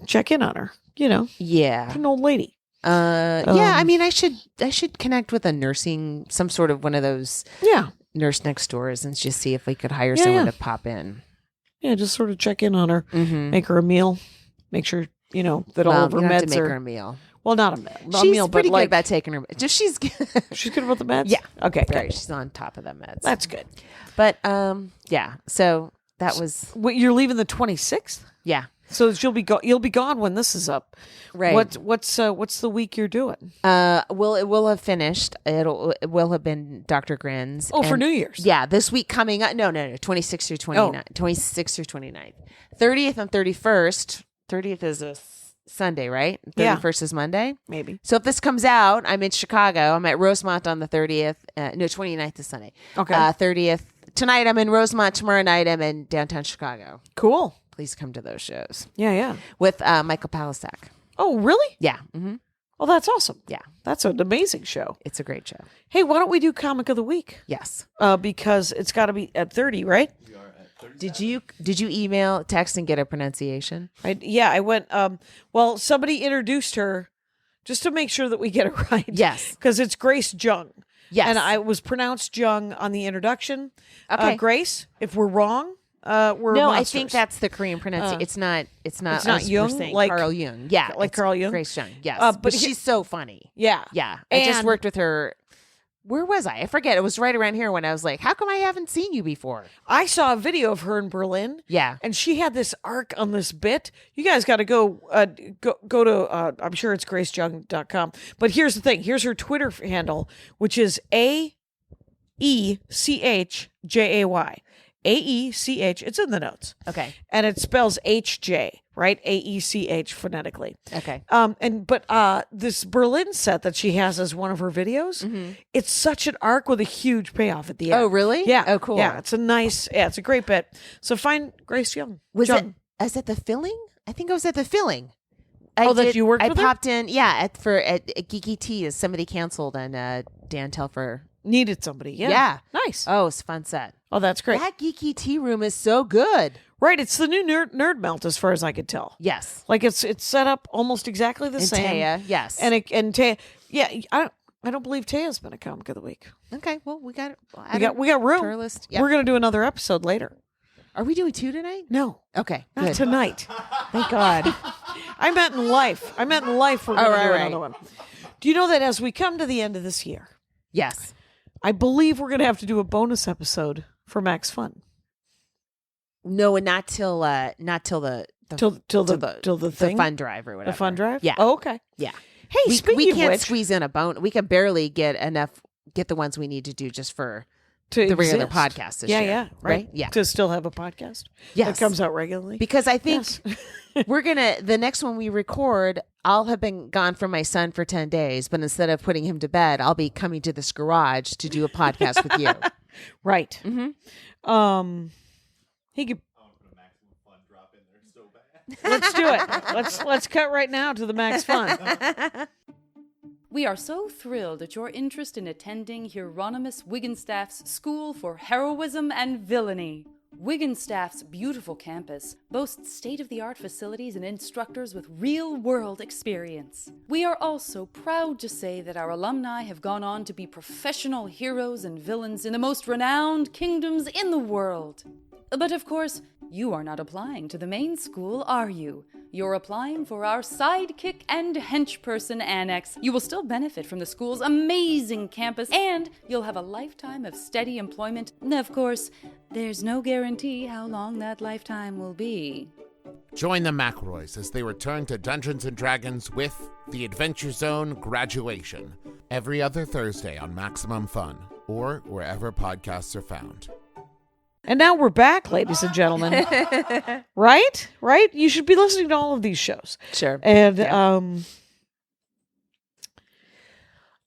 check in on her. yeah. An old lady. Yeah. I mean, I should connect with a nursing, some sort of one of those Yeah. nurse next doors, and just see if we could hire Yeah, someone yeah. to pop in. Yeah, just sort of check in on her, Mm-hmm. make her a meal, make sure, that all Well, of her you don't have to meds make are, her a meal. well, not a meal, She's meal, pretty but good about taking her. Just she's she's good about the meds? Yeah. Okay, very. good. She's on top of them meds. That's good. But yeah. So that was Wait, you're leaving the 26th? yeah. So you'll be gone when this is up. Right. What's the week you're doing? Well, it will have finished. It will have been Dr. Grin's. Oh, for And- New Year's. Yeah, this week coming up. No, 26th through 29th. 26th through 29th. 30th and 31st. 30th is a Sunday, right? Yeah. 31st is Monday. Maybe. So if this comes out, I'm in Chicago. I'm at Rosemont on the 30th. 29th is Sunday. Okay. 30th. Tonight I'm in Rosemont. Tomorrow night I'm in downtown Chicago. Cool. Please come to those shows Yeah. with Michael Palisak. Oh, really? Yeah. Mm-hmm. Oh, that's awesome. Yeah. That's an amazing show. It's a great show. Hey, why don't we do Comic of the Week? Yes. Because it's got to be at 30, right? Did you email, text, and get a pronunciation? I went. Well, somebody introduced her just to make sure that we get it right. Yes. because it's Grace Jung. Yes. and I was pronounced Jung on the introduction. Okay. Grace, if we're wrong, we're No, monsters. I think that's the Korean pronunciation. It's not. It's not us, we're Jung, saying like- Carl Jung. Yeah, like it's Carl Jung? Grace Jung. Yes, but but he- she's so funny. Yeah, Yeah, I just And- worked with her. Where was I? I forget. It was right around here when I was like, "How come I haven't seen you before?" I saw a video of her in Berlin. Yeah. And she had this arc on this bit. You guys got to go to, I'm sure it's gracejung.com. But here's the thing. Here's her Twitter handle, which is AECHJAY. AECH. It's in the notes. Okay. And it spells HJ, right? AECH phonetically. Okay. But this Berlin set that she has as one of her videos, it's such an arc with a huge payoff at the end. Oh, really? Yeah. Oh, cool. Yeah, it's a great bit. So find Grace Jung. Was Jung. it? Is it the filling? I think I was at the filling. That you worked I with her? popped in. Yeah, at Geeky Tea as somebody canceled and Dan Telfer. Needed somebody? Yeah. Yeah. Nice. Oh, it's a fun set. Oh, that's great. That Geeky Tea room is so good. Right. It's the new nerd melt, as far as I could tell. Yes. Like it's set up almost exactly the And same. Taya, yes. And Taya. Yeah. I don't believe Taya's been a comic of the week. Okay, well, we got We got room. to our list. Yep. We're gonna do another episode later. Are we doing 2 tonight? No. Okay, Not good. tonight. Thank God. I meant in life. We're gonna do right. another one. Do you know that as we come to the end of this year, Yes. I believe we're gonna have to do a bonus episode for Max Fun? No, and not till the Till the thing? fun drive or whatever. The fun drive? Yeah. Oh, okay. Yeah. Hey, We speaking of can't which, squeeze in a bone. We can barely get the ones we need to do just for to the regular exist. podcast this yeah, year. Yeah, right. Yeah. To still have a podcast Yes. that comes out regularly. Because I think Yes. the next one we record, I'll have been gone from my son for 10 days, but instead of putting him to bed, I'll be coming to this garage to do a podcast with you. Right. Mm-hmm. He could. Let's do it. Let's cut right now to the Max Fun. We are so thrilled at your interest in attending Hieronymus Wigginstaff's School for Heroism and Villainy. Wigginstaff's beautiful campus boasts state-of-the-art facilities and instructors with real-world experience. We are also proud to say that our alumni have gone on to be professional heroes and villains in the most renowned kingdoms in the world. But of course, you are not applying to the main school, are you? You're applying for our sidekick and henchperson annex. You will still benefit from the school's amazing campus, and you'll have a lifetime of steady employment. Of course, there's no guarantee how long that lifetime will be. Join the McElroys as they return to Dungeons & Dragons with The Adventure Zone Graduation, every other Thursday on Maximum Fun, or wherever podcasts are found. And now we're back, ladies and gentlemen. Right? Right? You should be listening to all of these shows. Sure. And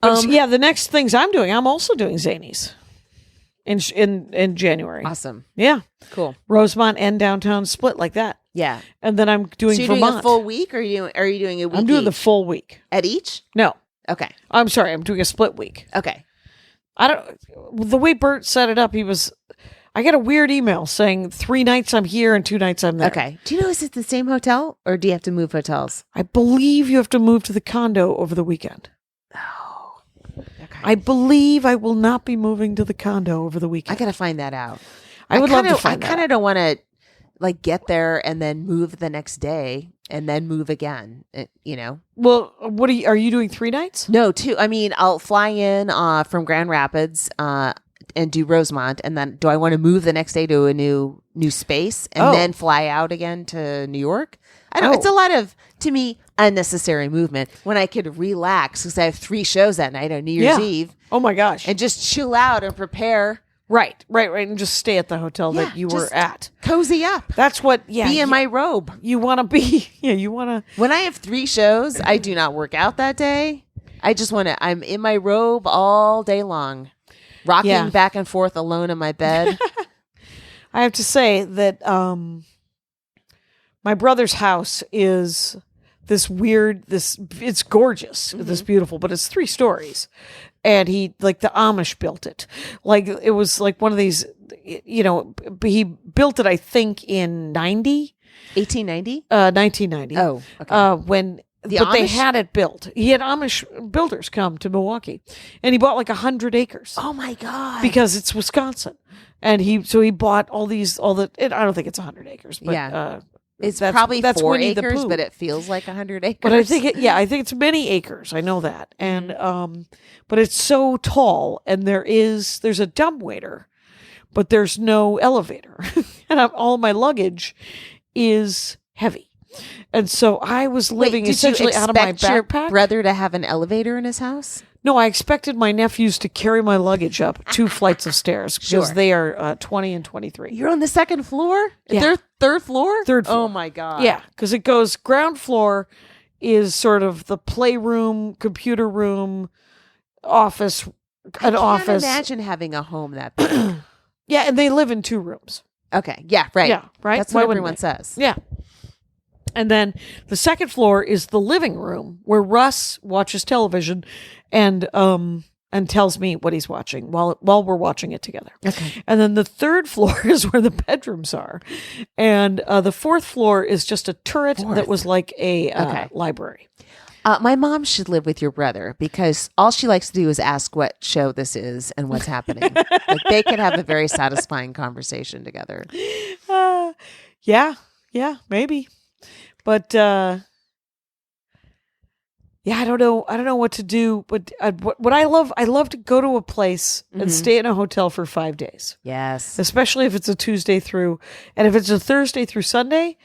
Yeah. the next things I'm doing, I'm also doing Zanies in January. Awesome. Yeah. Cool. Rosemont and downtown split like that. Yeah. And then I'm doing So you're Vermont. doing a full week, or are you doing a week? I'm doing the each? full week. At each? No. Okay. I'm sorry, I'm doing a split week. Okay. The way Bert set it up, I got a weird email saying 3 nights I'm here and 2 nights I'm there. Okay. Do you know, is it the same hotel, or do you have to move hotels? I believe you have to move to the condo over the weekend. Oh. Okay. I believe I will not be moving to the condo over the I weekend. got to find that out. I would love to find I that kind out. of don't want to get there and then move the next day and then move again. Well, what are you doing 3 nights? No, 2. I mean, I'll fly in from Grand Rapids and do Rosemont, and then do I want to move the next day to a new space and then fly out again to New York? I don't. It's a lot of, to me, unnecessary movement when I could relax because I have 3 shows that night on New Year's Eve. Oh my gosh. And just chill out and prepare. Right. And just stay at the hotel that you were just at. Cozy up. That's what, Be in my robe. You want to be, you want to. When I have 3 shows, I do not work out that day. I just want to, I'm in my robe all day long, rocking back and forth alone in my bed. I have to say that my brother's house is it's gorgeous, this beautiful, but it's 3 stories. And he, like, the Amish built it. Like, it was like one of these, he built it, I think, in 1890? 1990. Oh, okay. They Amish? Had it built. He had Amish builders come to Milwaukee, and he bought like 100 acres. Oh my God. Because it's Wisconsin. And he bought I don't think it's 100 acres, but it's probably 4 Winnie the acres, Pooh. but it feels like 100 acres. But I think it's many acres. I know that. And but it's so tall, and there's a dumbwaiter, but there's no elevator. And all my luggage is heavy. And so I was living essentially out of my backpack. Your brother to have an elevator in his house? No, I expected my nephews to carry my luggage up 2 flights of stairs because they are 20 and 23. You're on the 2nd floor? Yeah. They're 3rd floor? 3rd floor. Oh my God. Yeah, because it goes ground floor is sort of the playroom, computer room, office, I can't imagine having a home that big. Yeah, and they live in 2 rooms. Okay. Yeah, right. Yeah, right. That's Why what wouldn't everyone they? says. Yeah. And then the 2nd floor is the living room where Russ watches television and tells me what he's watching while we're watching it together. Okay. And then the 3rd floor is where the bedrooms are. And the 4th floor is just a turret that was like a library. My mom should live with your brother because all she likes to do is ask what show this is and what's happening. Like they could have a very satisfying conversation together. Yeah, maybe. But I don't know what to do, but what I love to go to a place and stay in a hotel for 5 days. Yes. Especially if it's a Tuesday through, and if it's a Thursday through Sunday,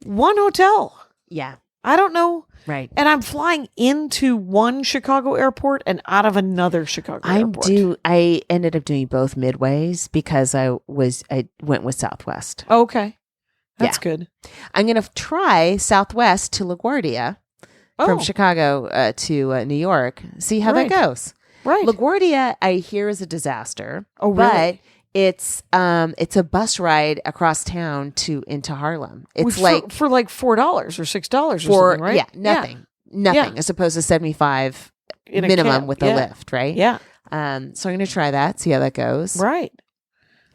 one hotel. Yeah. I don't know. Right. And I'm flying into one Chicago airport and out of another Chicago airport. I ended up doing both midways because I went with Southwest. Okay. That's good. I'm going to try Southwest to LaGuardia from Chicago to New York. See how that goes. Right. LaGuardia, I hear, is a disaster. Oh, really? But it's a bus ride across town into Harlem. It's for like $4 or $6 or something, right? Yeah, nothing, as opposed to 75 In a minimum camp, with a yeah. lift, right? Yeah. So I'm going to try that, see how that goes. Right.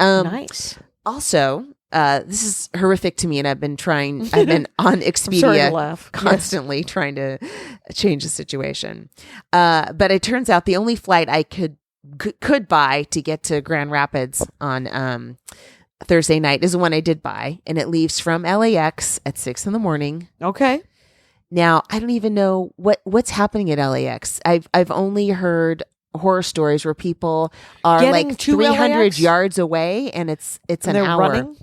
Nice. Also, this is horrific to me, and I've been on Expedia sorry to laugh. constantly trying to change the situation. But it turns out the only flight I could buy to get to Grand Rapids on Thursday night is the one I did buy, and it leaves from LAX at 6 a.m. Okay. Now, I don't even know what's happening at LAX. I've only heard horror stories where people are Getting like to 300 LAX? yards away, and it's an They're hour. running.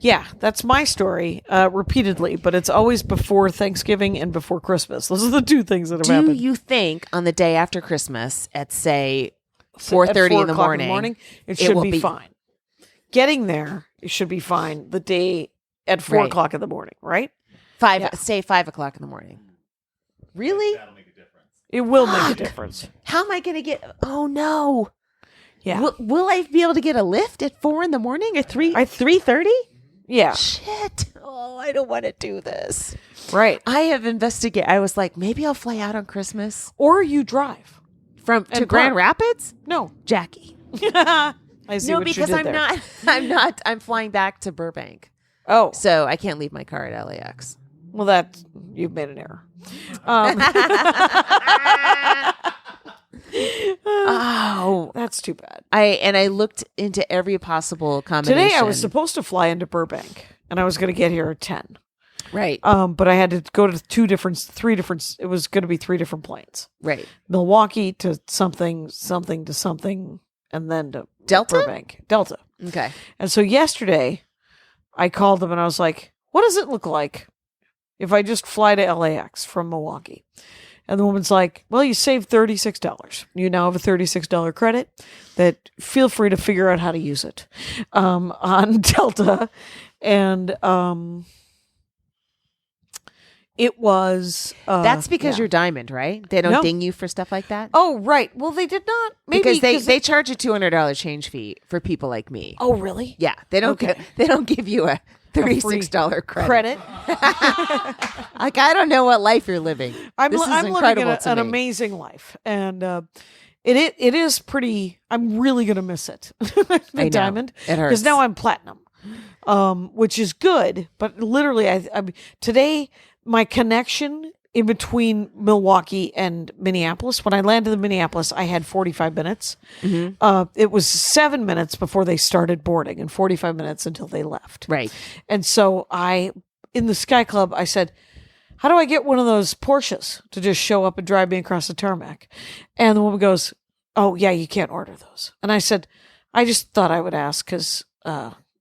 Yeah, that's my story repeatedly, but it's always before Thanksgiving and before Christmas. Those are the two things that have Do happened. you think on the day after Christmas at say So at 4:30 4 in the o'clock morning, it should will be fine. Getting there, it should be fine. The day at 4 Right. o'clock in the morning, right? say 5 o'clock in the morning. Really? It will make a difference. How am I going to get? Oh no! Yeah. Will I be able to get a lift at 4 in the morning or 3:30? Yeah. Shit! Oh, I don't want to do this. Right. I have investigated. I was like, maybe I'll fly out on Christmas Or you drive. to And Grand park. Rapids. No. Jackie. I see No, what you because did I'm there. not. I'm not. I'm flying back to Burbank, Oh, so I can't leave my car at LAX. well, you've made an error. Oh, That's too bad. I looked into every possible combination. Today I was supposed to fly into Burbank, and I was going to get here at 10. right, But I had to go to three different. It was going to be 3 different planes: right. Milwaukee to something to something, and then to Delta? Burbank, Delta. Okay. And so yesterday, I called them and I was like, "What does it look like if I just fly to LAX from Milwaukee?" And the woman's like, "Well, you saved $36. You now have a $36 credit. That feel free to figure out how to use it on Delta." And it was That's because yeah. you're Diamond, right? They don't No. ding you for stuff like that. Oh, right. Well, they did not. Maybe because they charge a $200 change fee for people like me. Oh, really? Yeah, they don't. Okay. They don't give you a $36 credit. Credit. Like I don't know what life you're living. I'm this is living incredible an to me. amazing life, and it is pretty. I'm really gonna miss it. The I know. diamond, It hurts. because now I'm platinum, which is good. But literally, I today my connection in between Milwaukee and Minneapolis. When I landed in Minneapolis, I had 45 minutes. Mm-hmm. It was 7 minutes before they started boarding, and 45 minutes until they left. Right. And so in the Sky Club, I said, "How do I get one of those Porsches to just show up and drive me across the tarmac?" And the woman goes, "Oh, yeah, you can't order those." And I said, "I just thought I would ask because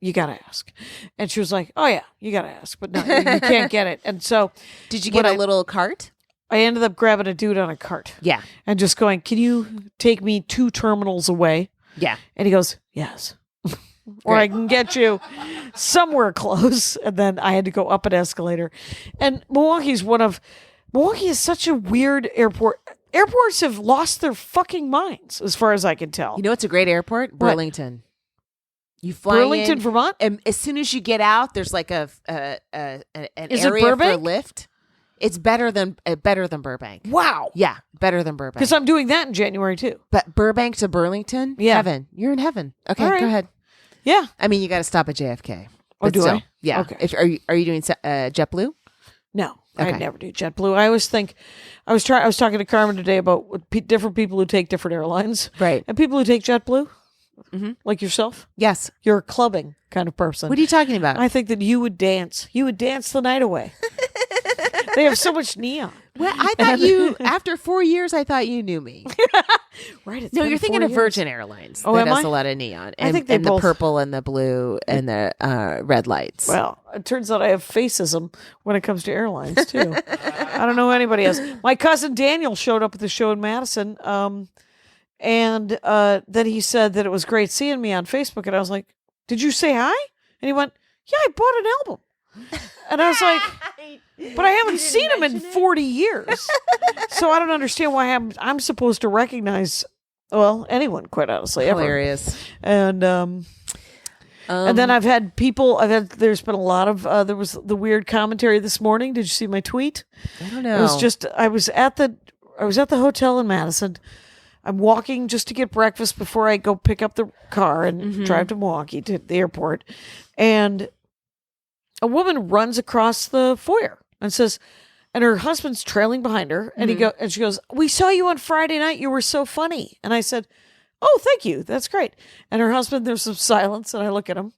you got to ask." And she was like, "Oh, yeah, you got to ask, but no, you can't get it." And so Did you get a little cart? I ended up grabbing a dude on a cart Yeah. and just going, "Can you take me 2 terminals away?" Yeah. And he goes, "Yes." Or I can get you somewhere close. And then I had to go up an escalator. And Milwaukee is such a weird airport. Airports have lost their fucking minds, as far as I can tell. You know what's a great airport? What? Burlington. You fly Burlington, in, Vermont? and as soon as you get out, there's like an Is it area for a Burbank? lift. It's better than Burbank. Wow. Yeah, better than Burbank. Because I'm doing that in January, too. But Burbank to Burlington, Yeah. heaven. You're in heaven. Okay, All right. go ahead. Yeah. I mean, you got to stop at JFK. Oh, But do still, I? Yeah. Okay. Are you doing JetBlue? No, Okay. I never do JetBlue. I always think, I was talking to Carmen today about different people who take different airlines. Right. And people who take JetBlue, Mhm. like yourself, Yes. you're a clubbing kind of person. What are you talking about? I think that you would dance. You would dance the night away. They have so much neon. Well, I thought you, after 4 years, I thought you knew me. Right. It's No, been you're thinking 4 of years. Virgin Airlines. Oh, that am has I? a lot of neon. And, think they and both- the purple and the blue and the red lights. Well, it turns out I have facism when it comes to airlines too. I don't know anybody else. My cousin Daniel showed up at the show in Madison, and then he said that it was great seeing me on Facebook, and I was like, "Did you say hi?" And he went, "Yeah, I bought an album." And I was like, "But I haven't seen him in 40 years, so I don't understand why I'm supposed to recognize anyone, quite honestly, ever." Hilarious. And then there's been a lot of, there was the weird commentary this morning. Did you see my tweet? I don't know. It was just, I was at the hotel in Madison. I'm walking just to get breakfast before I go pick up the car and drive to Milwaukee to the airport. And a woman runs across the foyer and says, and her husband's trailing behind her. And she goes, "We saw you on Friday night. You were so funny." And I said, "Oh, thank you. That's great." And her husband, there's some silence, and I look at him,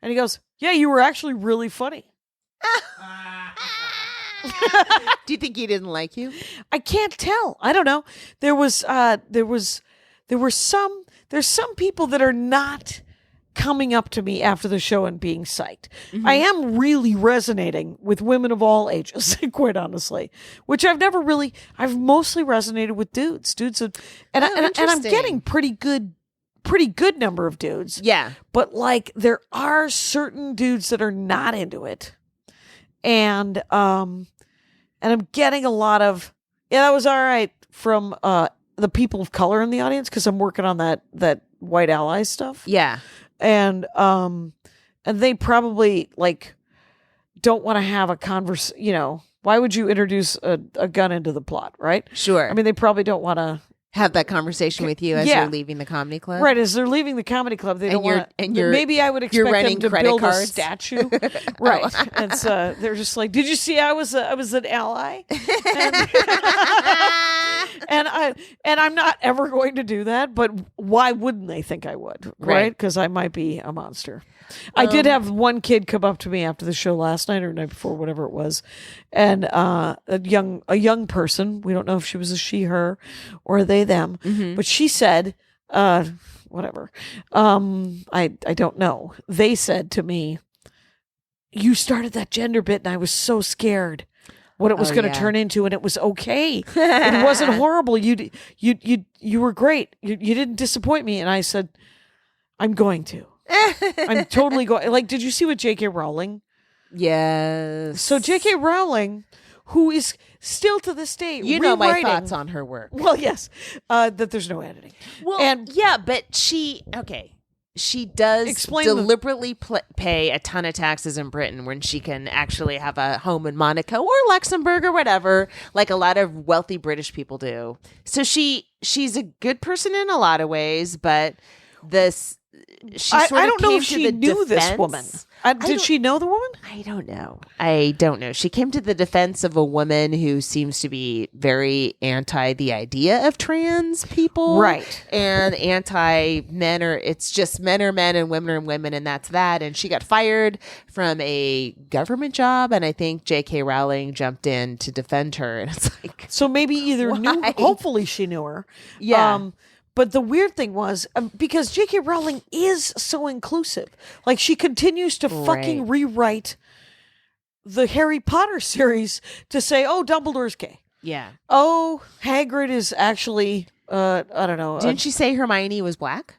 and he goes, "Yeah, you were actually really funny." Do you think he didn't like you? I can't tell. I don't know. There's some people that are not coming up to me after the show and being psyched. I am really resonating with women of all ages, quite honestly, which I've mostly resonated with dudes, and I'm interesting. getting pretty good number of dudes. Yeah. But like there are certain dudes that are not into it. And I'm getting a lot of, yeah, that was all right from the people of color in the audience, because I'm working on that white ally stuff. Yeah. And they probably like don't want to have a why would you introduce a gun into the plot, right? Sure. I mean, they probably don't want to have that conversation with you as Yeah. you're leaving the comedy club. Right, as they're leaving the comedy club, they don't want. and you're maybe I would you're expect running them to credit build a cards. statue. Right, and so they're just like, "Did you see I was an ally?" And I'm not ever going to do that. But why wouldn't they think I would? Right, because I might be a monster. I did have one kid come up to me after the show last night or night before, whatever it was, and a young person. We don't know if she was a she, her, or they, them, but she said, whatever. I don't know. They said to me, "You started that gender bit, and I was so scared what it was going to turn into, and it was okay. It wasn't horrible. You were great. You didn't disappoint me." And I said, "I'm going to." I'm totally going. Like, did you see what J.K. Rowling? Yes. So J.K. Rowling, who is still to this day, you know my rewriting- thoughts on her work. Well, yes, that there's no editing. Well, and yeah, but she does Explain deliberately pay a ton of taxes in Britain when she can actually have a home in Monaco or Luxembourg or whatever, like a lot of wealthy British people do. So she's a good person in a lot of ways, but I don't know if she knew this woman. Did she know the woman? I don't know. She came to the defense of a woman who seems to be very anti the idea of trans people. Right. And anti men it's just men are men and women are women, and that's that. And she got fired from a government job, and I think J.K. Rowling jumped in to defend her. And it's like, So maybe either hopefully she knew her. Yeah. But the weird thing was, because J.K. Rowling is so inclusive, like she continues to fucking rewrite the Harry Potter series to say, "Oh, Dumbledore's gay. yeah. Oh, Hagrid is actually, I don't know." Didn't she say Hermione was black?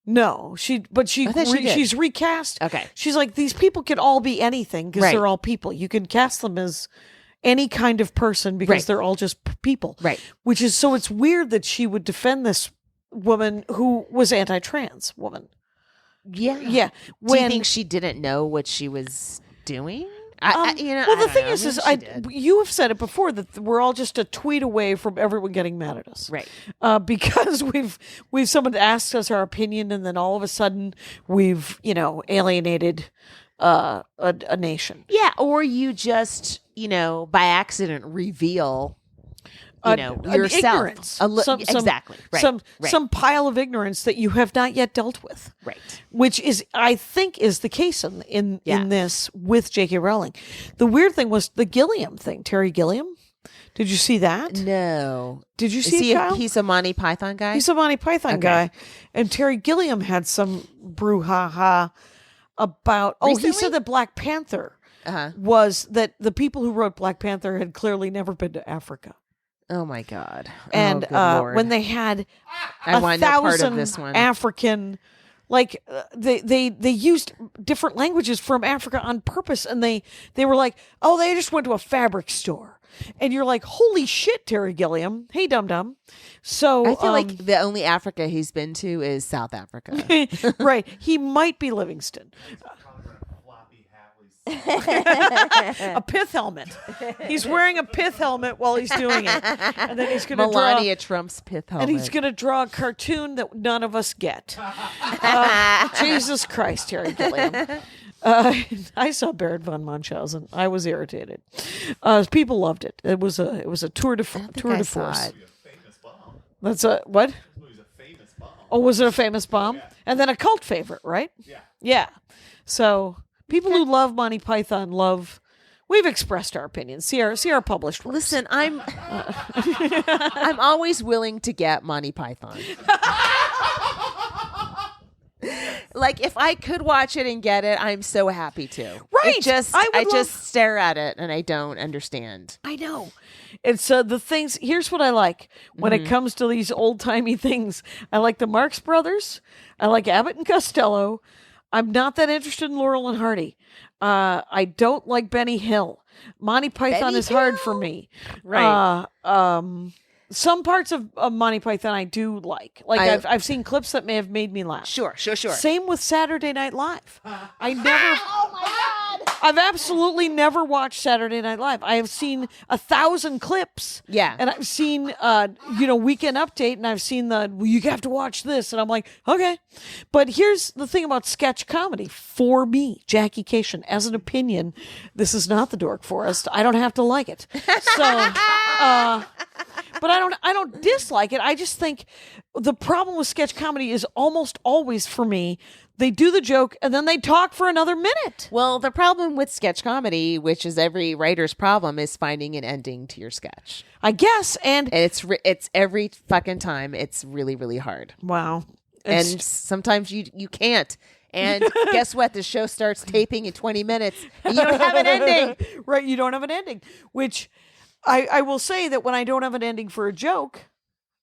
No, I thought she did. She's recast. Okay. She's like, these people can all be anything because Right. they're all people. You can cast them as any kind of person because Right. they're all just people. Right. Which is, so it's weird that she would defend this woman who was anti-trans woman. Yeah. Yeah. Do you think she didn't know what she was doing? Well, the thing is you have said it before that we're all just a tweet away from everyone getting mad at us, Right. Because we've someone asked us our opinion, and then all of a sudden we've alienated a nation. Yeah, or you just, by accident reveal, yourself. Ignorance. Exactly. Right. Some pile of ignorance that you have not yet dealt with. Right. Which is, I think, is the case in this with J.K. Rowling. The weird thing was the Gilliam thing, Terry Gilliam. Did you see that? No. Did you Is see he it, Kyle? he's a Monty Python guy? He's a Monty Python guy. And Terry Gilliam had some brouhaha about... Oh, he Recently? said that Black Panther Uh-huh. was that the people who wrote Black Panther had clearly never been to Africa. Oh, my God. And good Lord. when they had I want no part of 1,000 this one. African... Like they used different languages from Africa on purpose, and they were like, oh, they just went to a fabric store, and you're like, holy shit, Terry Gilliam, hey dum dum. So I feel like the only Africa he's been to is South Africa. right, he might be Livingston. A pith helmet. He's wearing a pith helmet while he's doing it, and then he's going to Melania Trump's pith helmet. and he's going to draw a cartoon that none of us get. Jesus Christ, Terry Gilliam. I saw Baron von Munchausen. I was irritated. People loved it. It was a tour de force. it. That's a what? Oh, was it a famous bomb? And then a cult favorite, right? Yeah. So people who love Monty Python love. We've expressed our opinions. See our published works. Listen, I'm always willing to get Monty Python. Like, if I could watch it and get it, I'm so happy to. Right. I just stare at it and I don't understand. I know. It's the things. Here's what I like when it comes to these old timey things. I like the Marx Brothers. I like Abbott and Costello. I'm not that interested in Laurel and Hardy. I don't like Benny Hill. Monty Python Benny is hard Hill? for me. Right. Some parts of Monty Python I do like. Like I've seen clips that may have made me laugh. Sure. Same with Saturday Night Live. I never. Oh my God! I've absolutely never watched Saturday Night Live. I have seen 1,000 clips. Yeah. And I've seen, Weekend Update, and I've seen you have to watch this, and I'm like, okay. But here's the thing about sketch comedy. For me, Jackie Cation, as an opinion, this is not the Dork Forest. I don't have to like it. So. But I don't dislike it. I just think the problem with sketch comedy is almost always, for me, they do the joke and then they talk for another minute. Well, the problem with sketch comedy, which is every writer's problem, is finding an ending to your sketch. I guess, and it's every fucking time. It's really, really hard. wow. And sometimes you can't. And guess what? The show starts taping in 20 minutes and you don't have an ending. Right, you don't have an ending, which I will say that when I don't have an ending for a joke,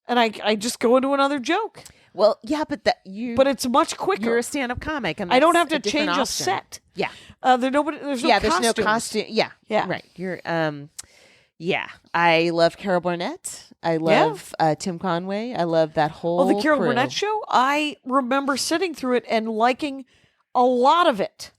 and I just go into another joke. Well, yeah, but But it's much quicker. You're a stand-up comic, and I don't have that's to a different change a option. set. Yeah, There's no there's no costumes. costume. Yeah, right. You're I love Carol Burnett. I love Tim Conway. I love that whole. Oh, the Carol crew. Burnett show. I remember sitting through it and liking a lot of it,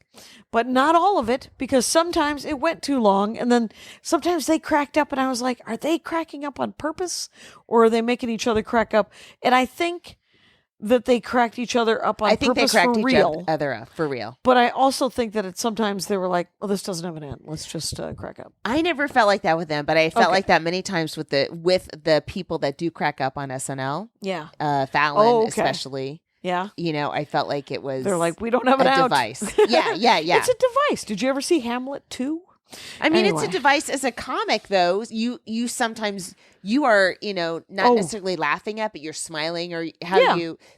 but not all of it, because sometimes it went too long, and then sometimes they cracked up, and I was like, are they cracking up on purpose, or are they making each other crack up? And I think that they cracked each other up on I think they purpose cracked for each real. other up for real. But I also think that sometimes they were like, well, this doesn't have an end. Let's just crack up. I never felt like that with them, but I felt like that many times with the people that do crack up on SNL. Yeah. Fallon especially. Yeah. I felt like it was. They're like, we don't have an a out. device. Yeah. It's a device. Did you ever see Hamlet 2? I mean, Anyway. it's a device as a comic, though. You sometimes you are not necessarily laughing at, but you're smiling, or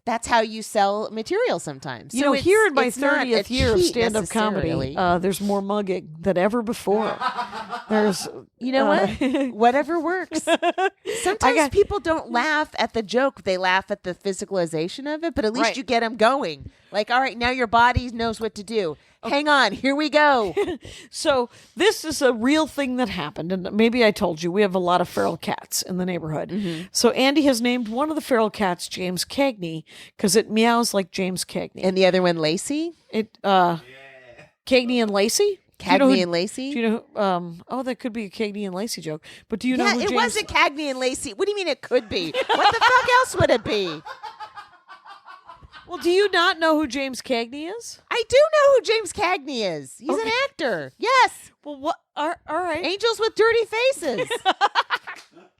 that's how you sell material sometimes. You So know, it's- here in my it's not 30th a year of cheat stand-up comedy, necessarily. there's more mugging than ever before. There's, You know what? Whatever works. Sometimes people don't laugh at the joke; they laugh at the physicalization of it. But at least Right. you get them going. Like, all right, now your body knows what to do. Hang on, here we go. So this is a real thing that happened, and maybe I told you we have a lot of feral cats in the neighborhood. Mm-hmm. So Andy has named one of the feral cats James Cagney because it meows like James Cagney. And the other one, Lacey, Cagney and Lacey. Cagney and Lacey. Do you know? That could be a Cagney and Lacey joke. But do you know Yeah, who it James? wasn't Cagney and Lacey. What do you mean it could be? What the fuck else would it be? Well, do you not know who James Cagney is? I do know who James Cagney is. He's an actor. Yes. Well, what? All right. Angels with Dirty Faces.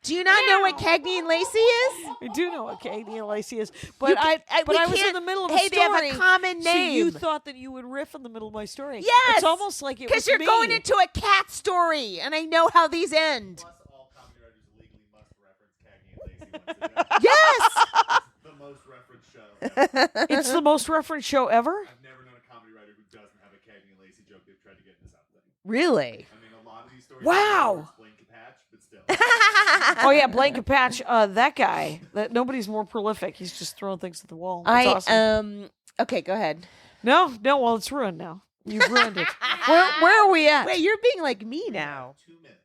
Do you not know what Cagney and Lacey is? I do know what Cagney and Lacey is, but I we was in can't- the middle of a hey, story. they have a common So you name. thought that you would riff in the middle of my story. Yes. It's almost like it was Because you're me. going into a cat story, and I know how these end. Yes. The most referenced show. It's the most referenced show ever. I've never known a comedy writer who doesn't have a Cagney and Lacey joke they've tried to get in this outfit. Really? I mean, a lot of these stories. Wow. Explain Capatch, but still. Oh yeah, Blaine Capatch, that guy. That nobody's more prolific. He's just throwing things at the wall. That's awesome. Okay, go ahead. No. Well, it's ruined now. You've ruined it. Where are we at? Wait, you're being like me now. 2 minutes.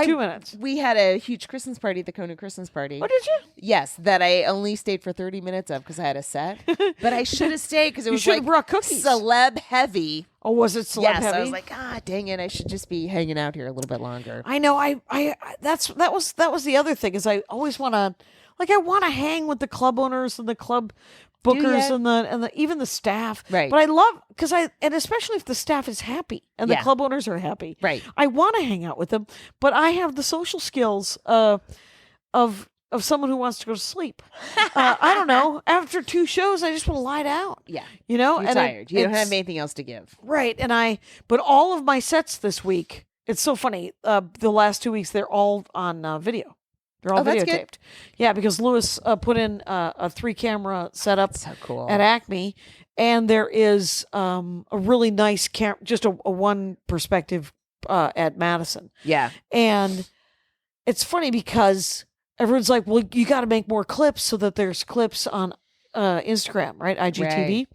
2 minutes. We had a huge Christmas party, the Kona Christmas party. Oh, did you? Yes, that I only stayed for 30 minutes of because I had a set. But I should have stayed because it was should have like brought cookies. celeb heavy. Oh, was it celeb Yes, heavy? I was like, dang it, I should just be hanging out here a little bit longer. I know. That was the other thing is I always want to hang with the club owners and the club bookers and the even the staff. Right. But I love and especially if the staff is happy and the club owners are happy. Right. I want to hang out with them, but I have the social skills of someone who wants to go to sleep. I don't know. After 2 shows, I just want to lie down. Yeah. You know, You're tired. You don't have anything else to give. Right. But all of my sets this week, it's so funny. The last 2 weeks, they're all on video. They're all that's videotaped. good. Yeah, because Lewis put in a 3-camera setup So cool. at Acme, and there is a really nice just a one perspective at Madison. Yeah. And it's funny because everyone's like, well, you got to make more clips so that there's clips on Instagram, right? IGTV. Right.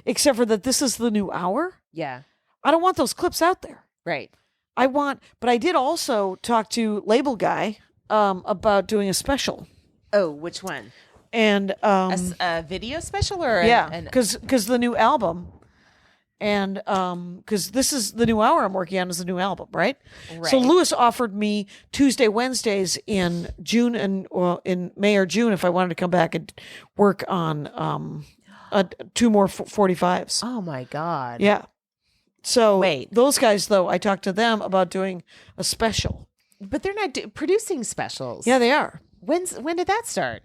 Except for that this is the new hour. Yeah. I don't want those clips out there. Right. But I did also talk to Label Guy about doing a special. Oh, which one? And A video special or because the new album, and because this is the new hour I'm working on is the new album, right? So Lewis offered me Tuesday, Wednesdays in June and in May or June if I wanted to come back and work on 2 more 45s. Oh my God. Yeah. So Wait. those guys though, I talked to them about doing a special. But they're not producing specials. Yeah, they are. When did that start?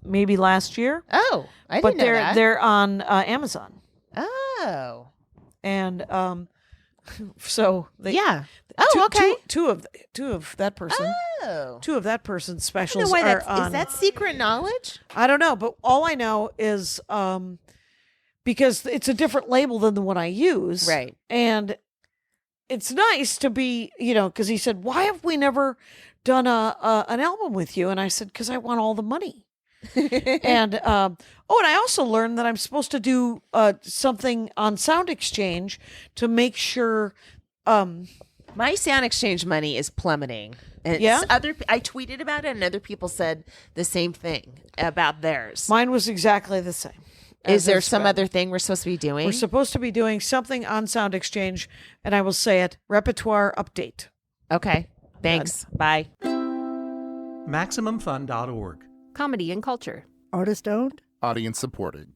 Maybe last year. Oh, I But didn't know that. they're on Amazon. Oh. And so they, Yeah. Oh, okay. Two of that person. Oh. 2 of that person's I don't specials know why are that's, on. is that secret knowledge? I don't know, but all I know is because it's a different label than the one I use, Right. And it's nice to be, because he said, "Why have we never done an album with you?" And I said, "Because I want all the money." And and I also learned that I'm supposed to do something on Sound Exchange to make sure. My Sound Exchange money is plummeting. And Yeah? I tweeted about it, and other people said the same thing about theirs. Mine was exactly the same. Is there as some well. other thing we're supposed to be doing? We're supposed to be doing something on Sound Exchange, and I will say it, repertoire update. Okay. Thanks. Bye. MaximumFun.org. Comedy and culture. Artist owned. Audience supported.